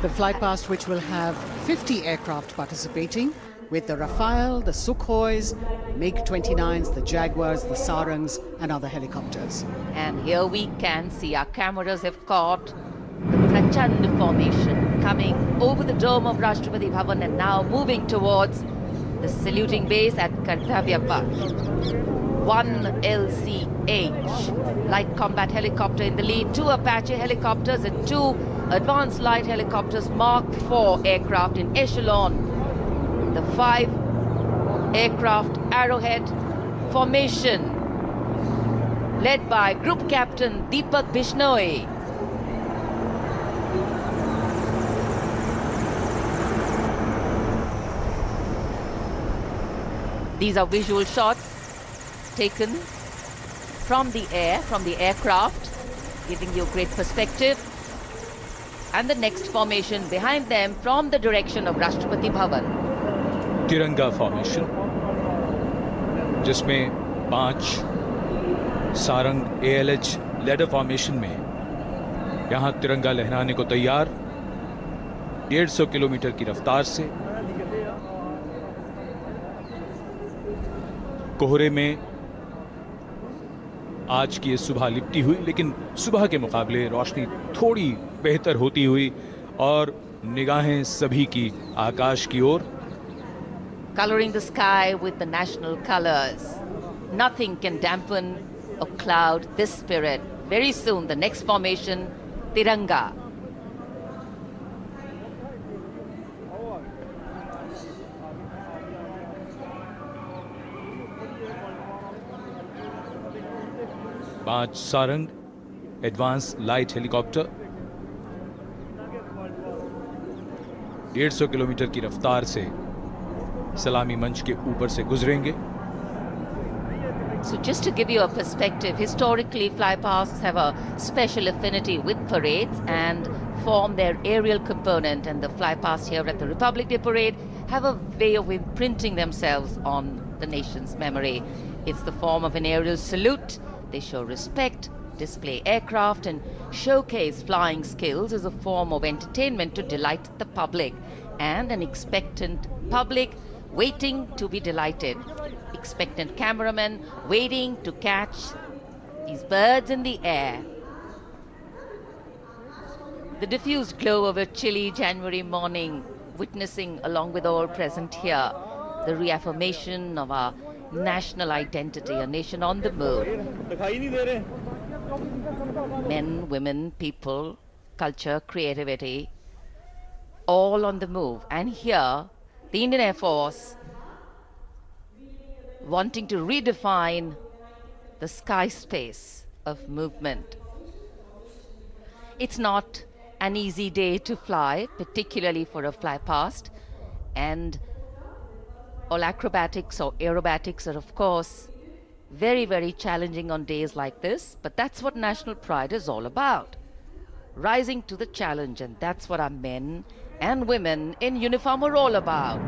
The flypast, which will have 50 aircraft participating, with the Rafale, the Sukhois, MiG-29s, the Jaguars, the Sarangs and other helicopters. And here we can see our cameras have caught the Prachand formation coming over the dome of Rashtrapati Bhavan and now moving towards the saluting base at Kartavya Path. One LCH, light combat helicopter in the lead, 2 Apache helicopters and 2 advanced light helicopters, Mark IV aircraft in echelon. The 5 aircraft Arrowhead formation, led by Group Captain Deepak Bishnoi. These are visual shots taken from the air, from the aircraft, giving you great perspective. And the next formation behind them from the direction of Rashtrapati Bhavan. तिरंगा formation, जिसमें 5 Sarang ALH ladder formation में यहां तिरंगा लहराने को तैयार, 150 kilometre की रफ्तार से। कोहरे में आज की ये सुबह लिपटी हुई, लेकिन सुबह के मुकाबले रोशनी थोड़ी बेहतर होती हुई और निगाहें सभी की आकाश की ओर। Coloring the sky with the national colors. Nothing can dampen or cloud this spirit. Very soon, the next formation, Tiranga. पांच Sarang advance light helicopter 150 kilometre की रफ्तार से सलामी मंच के ऊपर से गुजरेंगे। So just to give you a perspective, historically flypasts have a special affinity with parades and form their aerial component, and the flypasts here at the Republic Day Parade have a way of imprinting themselves on the nation's memory. It's the form of an aerial salute. They show respect, display aircraft and showcase flying skills as a form of entertainment to delight the public, and an expectant public waiting to be delighted. Expectant cameramen waiting to catch these birds in the air. The diffused glow of a chilly January morning, witnessing along with all present here the reaffirmation of our national identity, a nation on the move. Men, women, people, culture, creativity, all on the move. And here, the Indian Air Force wanting to redefine the sky space of movement. It's not an easy day to fly, particularly for a fly past, and all acrobatics or aerobatics are of course very, very challenging on days like this, but that's what national pride is all about. Rising to the challenge, and that's what our men and women in uniform are all about.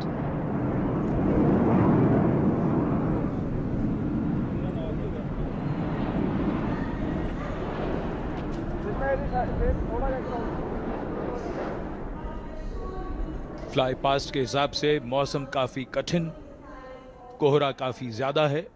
Fly past के हिसाब से मौसम काफी कठिन, कोहरा काफी ज्यादा है।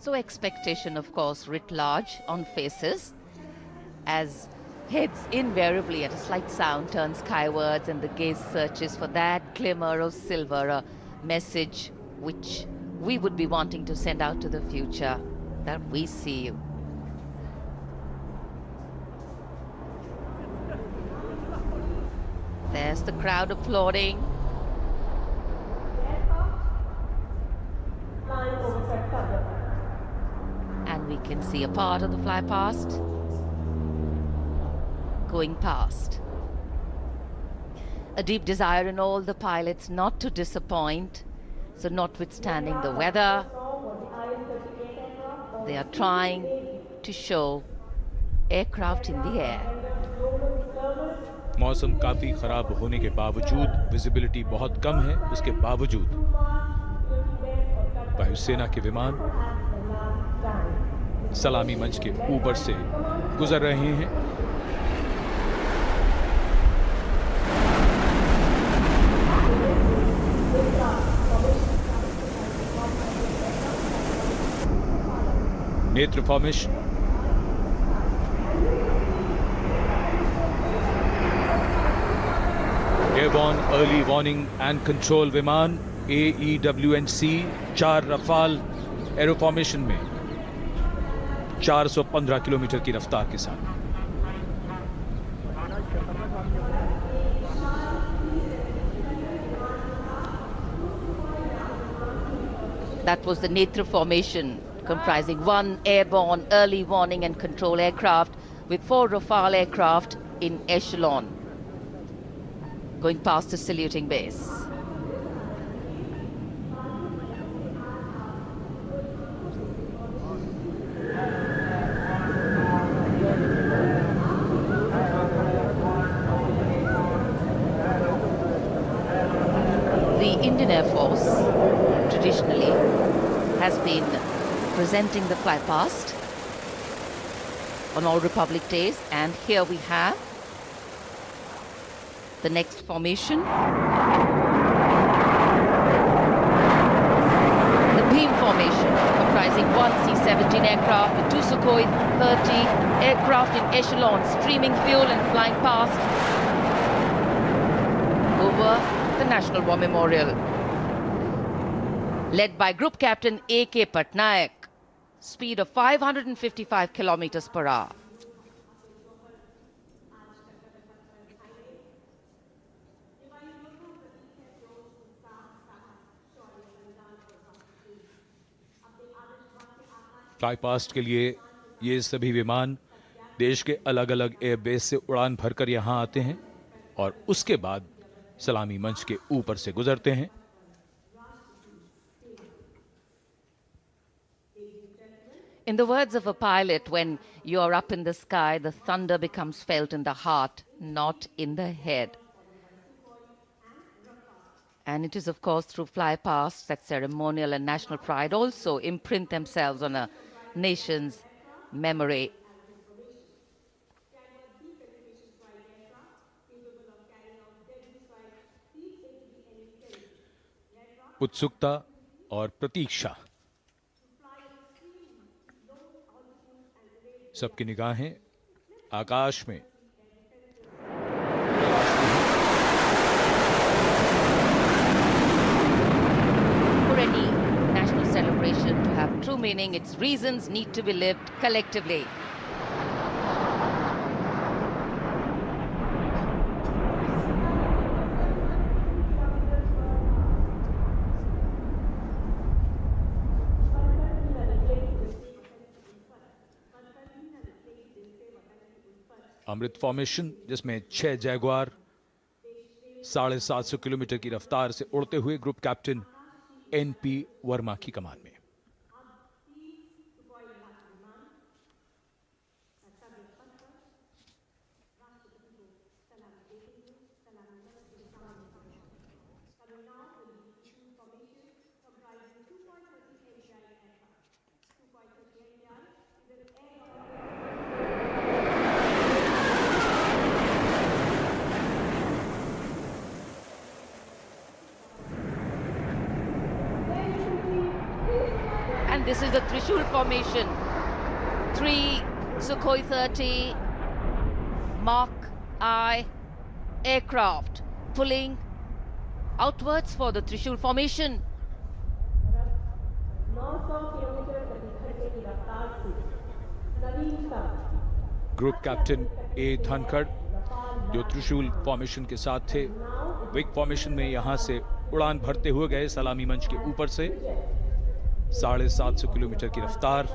So expectation, of course, writ large on faces as heads invariably at a slight sound turn skywards and the gaze searches for that glimmer of silver, a message which we would be wanting to send out to the future, that we see you. There's the crowd applauding. And we can see a part of the fly past going past. a deep desire in all the pilots not to disappoint. So notwithstanding the weather, they are trying to show aircraft in the air. मौसम काफी खराब होने के बावजूद, visibility बहुत कम है, उसके बावजूद वायुसेना के विमान सलामी मंच के ऊपर से गुजर रहे हैं। नेत्र formation, airborne early warning and control विमान AEWNC 4 रफाल एरो फॉर्मेशन में 415 किलोमीटर की रफ्तार के साथ। That was the Netra formation, comprising 1 airborne early warning and control aircraft with 4 Rafale aircraft in echelon, going past the saluting base. The Indian Air Force traditionally has been presenting the fly past on all Republic Days, and here we have the next formation. The beam formation, comprising 1 C-17 aircraft with 2 Sukhoi 30 aircraft in echelon, streaming fuel and flying past over the National War Memorial. Led by Group Captain A.K. Patnaik, speed of 555 kilometers per hour. Fly past के लिए ये सभी विमान देश के अलग अलग airbase से उड़ान भरकर यहां आते हैं और उसके बाद सलामी मंच के ऊपर से गुजरते हैं। In the words of a pilot, when you are up in the sky, the thunder becomes felt in the heart, not in the head. And it is, of course, through flypasts that ceremonial and national pride also imprint themselves on a nation's memory. उत्सुकता और प्रतीक्षा, सबकी निगाहें आकाश में। For any national celebration to have true meaning, its reasons need to be lived collectively. Amrit formation, जिसमें 6 Jaguar 750 kilometre की रफ्तार से उड़ते हुए ग्रुप कैप्टन NP वर्मा की कमान में। This is the Trishul formation. 3 Sukhoi 30 Mark I aircraft pulling outwards for the Trishul formation. Group captain A Dhankhar, जो त्रिशूल फॉर्मेशन के साथ थे, विग फॉर्मेशन में यहां से उड़ान भरते हुए गए सलामी मंच के ऊपर से। 750 किलोमीटर की रफ्तार।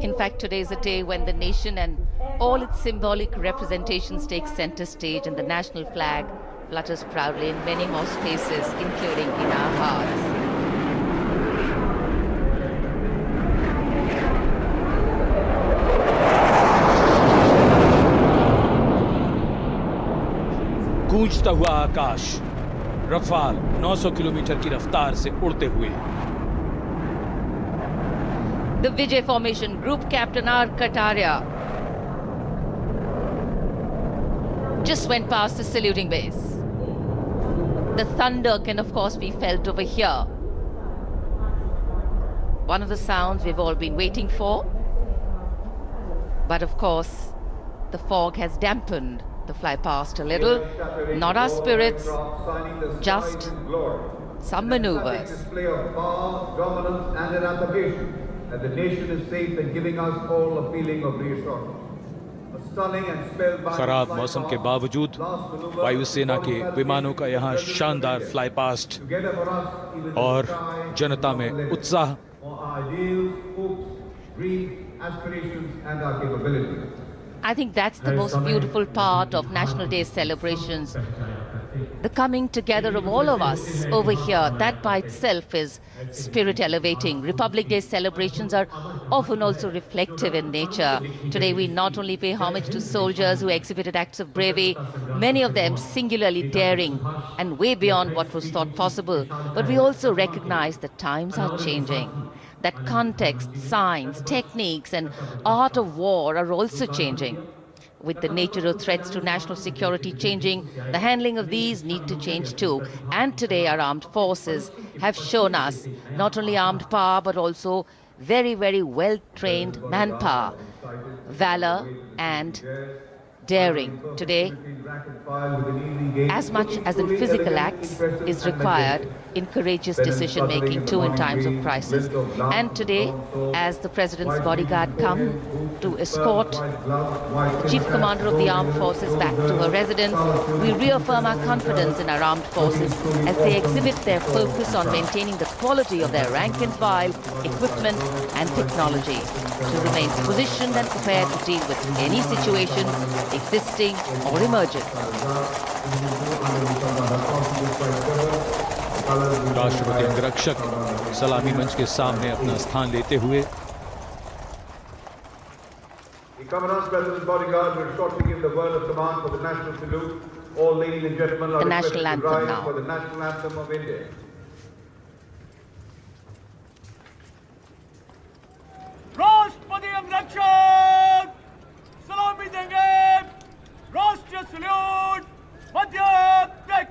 In fact, today is a day when the nation and all its symbolic representations take center stage, and the national flag flutters proudly in many more spaces, including in our hearts. गूंजता हुआ आकाश, Rafale 900 kilometre की रफ्तार से उड़ते हुए। The Vijay formation, Group Captain R. Kataria, just went past the saluting base. The thunder can of course be felt over here. One of the sounds we've all been waiting for. But of course, the fog has dampened the fly past a little. Not our spirits, just some maneuvers. Display of power, dominance and eradication. That the nation is safe and giving us all a feeling of reassurance. खराब मौसम के बावजूद वायुसेना के विमानों का यहाँ शानदार फ्लाई पास्ट और जनता में उत्साह। I think that's the most beautiful part of National Day celebrations. The coming together of all of us over here, that by itself is spirit elevating. Republic Day celebrations are often also reflective in nature. Today we not only pay homage to soldiers who exhibited acts of bravery, many of them singularly daring and way beyond what was thought possible, but we also recognize that times are changing. That context, science, techniques and art of war are also changing. With the nature of threats to national security changing, the handling of these need to change too. And today our armed forces have shown us not only armed power but also very, very well-trained manpower, valor and daring. Today, as much as in physical acts is required in courageous decision-making too in times of crisis. And today, as the President's bodyguard come to escort the Chief Commander of the Armed Forces back to her residence, we reaffirm our confidence in our armed forces as they exhibit their focus on maintaining the quality of their rank and file, equipment and technology to remain positioned and prepared to deal with any situation existing or emerging. राष्ट्रपति अंगरक्षक सलामी मंच के सामने अपना स्थान लेते हुए The Commandant's President's bodyguard will shortly give the word of command for the national salute. All ladies and gentlemen are requested to rise for the national anthem of India. राष्ट्रपति अंगरक्षक सलामी देंगे। राष्ट्रीय सल्यूट मध्य टेक।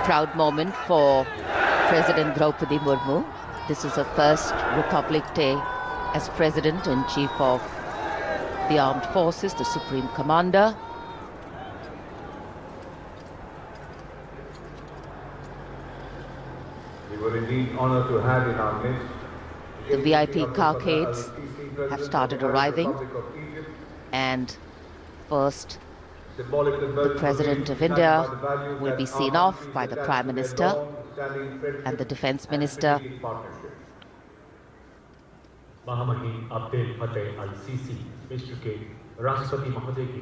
Proud moment for President Draupadi Murmu. This is her first Republic Day as President and Chief of the Armed Forces, the Supreme Commander. We were indeed honored to have in our midst the VIP carcades have started arriving, and first the President of India will be seen off by the Prime Minister and the Defence Minister. महामहिम अब्दुल फतेह अल CC विश्व के राष्ट्रपति महोदय की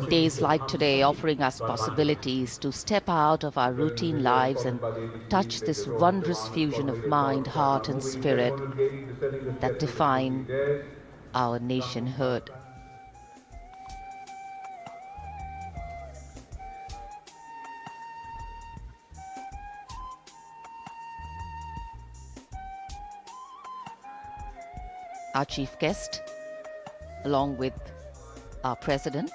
Days like today offering us possibilities to step out of our routine lives and touch this wondrous fusion of mind, heart and spirit that define our nationhood. Our chief guest, along with our president,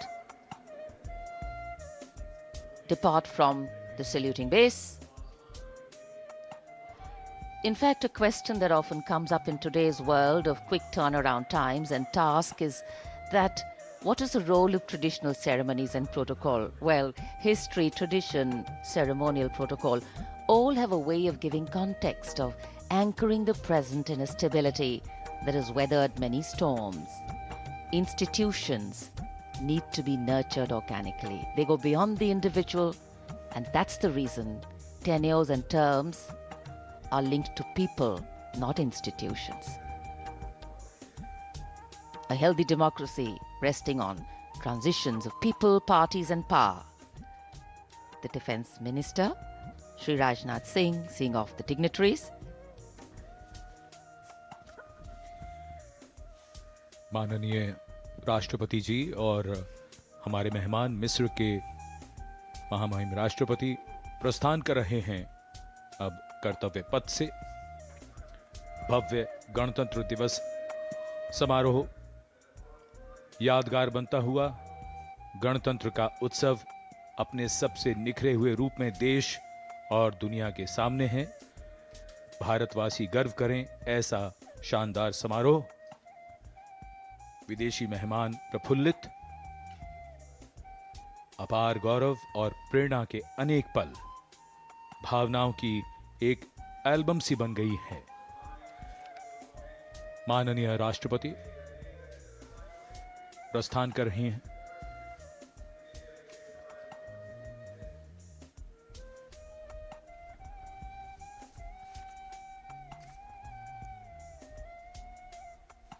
depart from the saluting base. In fact, a question that often comes up in today's world of quick turnaround times and task is that what is the role of traditional ceremonies and protocol? Well, history, tradition, ceremonial protocol all have a way of giving context, of anchoring the present in a stability that has weathered many storms. Institutions need to be nurtured organically. They go beyond the individual, and that's the reason tenures and terms are linked to people, not institutions. A healthy democracy resting on transitions of people, parties and power. The Defence Minister, Shri Rajnath Singh, seeing off the dignitaries. माननीय राष्ट्रपति जी और हमारे मेहमान मिस्र के महामहिम राष्ट्रपति प्रस्थान कर रहे हैं अब कर्तव्य पथ से। भव्य गणतंत्र दिवस समारोह यादगार बनता हुआ गणतंत्र का उत्सव अपने सबसे निखरे हुए रूप में देश और दुनिया के सामने है। भारतवासी गर्व करें ऐसा शानदार समारोह। विदेशी मेहमान प्रफुल्लित, अपार गौरव और प्रेरणा के अनेक पल भावनाओं की एक एल्बम सी बन गई है। माननीय राष्ट्रपति प्रस्थान कर रही हैं।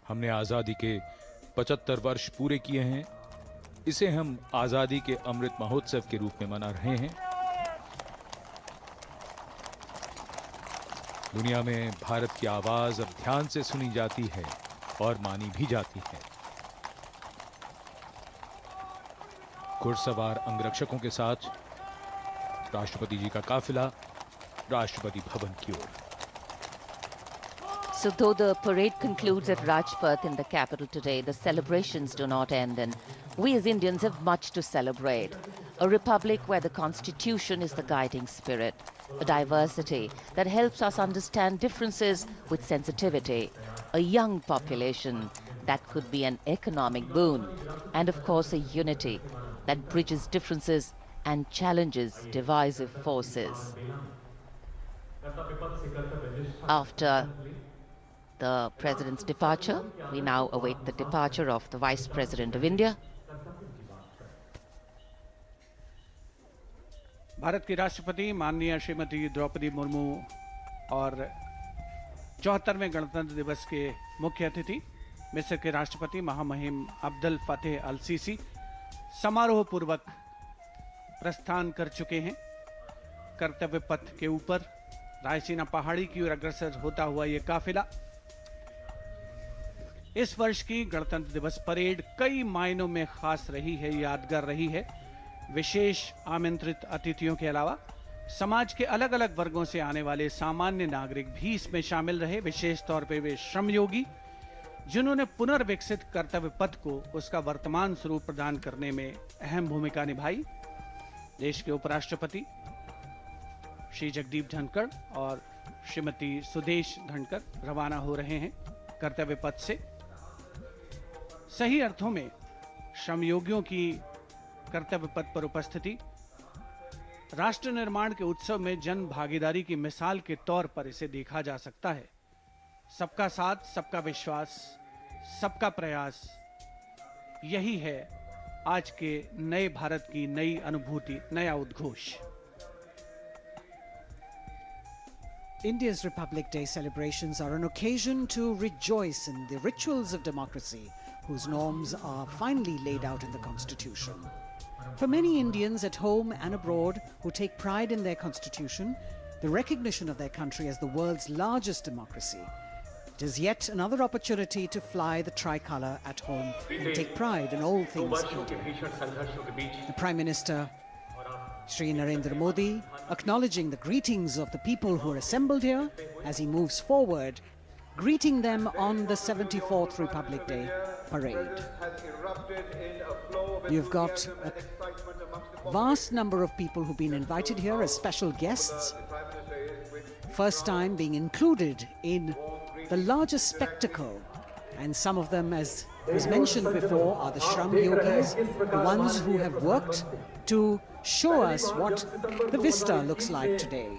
हमने आजादी के 75 वर्ष पूरे किए हैं। इसे हम आजादी के अमृत महोत्सव के रूप में मना रहे हैं। दुनिया में भारत की आवाज अब ध्यान से सुनी जाती है और मानी भी जाती है। घुड़सवार अंगरक्षकों के साथ राष्ट्रपति जी का काफिला राष्ट्रपति भवन की ओर। So though the parade concludes at Rajpath in the capital today, the celebrations do not end, and we as Indians have much to celebrate. A republic where the constitution is the guiding spirit, a diversity that helps us understand differences with sensitivity, a young population that could be an economic boon, and of course a unity that bridges differences and challenges divisive forces. After the President's departure, we now await the departure of the Vice President of India. Bharat की राष्ट्रपति माननीय श्रीमती द्रौपदी मुर्मू और 74वें गणतंत्र दिवस के मुख्य अतिथि मिस्र के राष्ट्रपति महामहिम अब्दुल फतेह अल सीसी समारोह पूर्वक प्रस्थान कर चुके हैं। कर्तव्य पथ के ऊपर रायसीना पहाड़ी की ओर अग्रसर होता हुआ ये काफिला इस वर्ष की गणतंत्र दिवस परेड कई मायनों में खास रही है, यादगार रही है। विशेष आमंत्रित अतिथियों के अलावा समाज के अलग अलग वर्गों से आने वाले सामान्य नागरिक भी इसमें शामिल रहे। विशेष तौर पे वे श्रमयोगी जिन्होंने पुनर्विकसित कर्तव्य पथ को उसका वर्तमान स्वरूप प्रदान करने में अहम भूमिका निभाई। देश के उपराष्ट्रपति श्री जगदीप धनखड़ और श्रीमती सुदेश धनखड़ रवाना हो रहे हैं कर्तव्य पथ से। सही अर्थों में श्रमयोगियों की कर्तव्य पथ पर उपस्थिति राष्ट्र निर्माण के उत्सव में जन भागीदारी की मिसाल के तौर पर इसे देखा जा सकता है। सबका साथ, सबका विश्वास, सबका प्रयास, यही है आज के नए भारत की नई अनुभूति, नया उद्घोष। India's Republic Day celebrations are an occasion to rejoice in the rituals of democracy, whose norms are finally laid out in the Constitution. For many Indians at home and abroad who take pride in their Constitution, the recognition of their country as the world's largest democracy, it is yet another opportunity to fly the tricolour at home and take pride in all things Indian. The Prime Minister, Shri Narendra Modi, acknowledging the greetings of the people who are assembled here as he moves forward, greeting them on the 74th Republic Day parade. You've got a vast number of people who've been invited here as special guests, first time being included in the largest spectacle, and some of them, as was mentioned before, are the Shram Yogis, the ones who have worked to show us what the vista looks like today.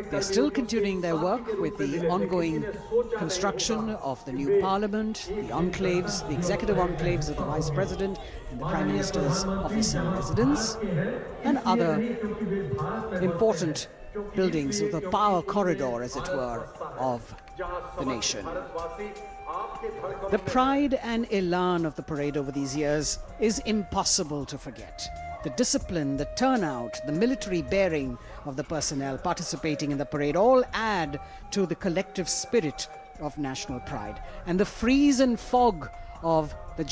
They're still continuing their work with the ongoing construction of the new parliament, the enclaves, the executive enclaves of the Vice President and the Prime Minister's office and residence, and other important buildings of the power corridor, as it were, of the nation. The pride and elan of the parade over these years is impossible to forget. The discipline, the turnout, the military bearing of the personnel participating in the parade all add to the collective spirit of national pride. And the freeze and fog of the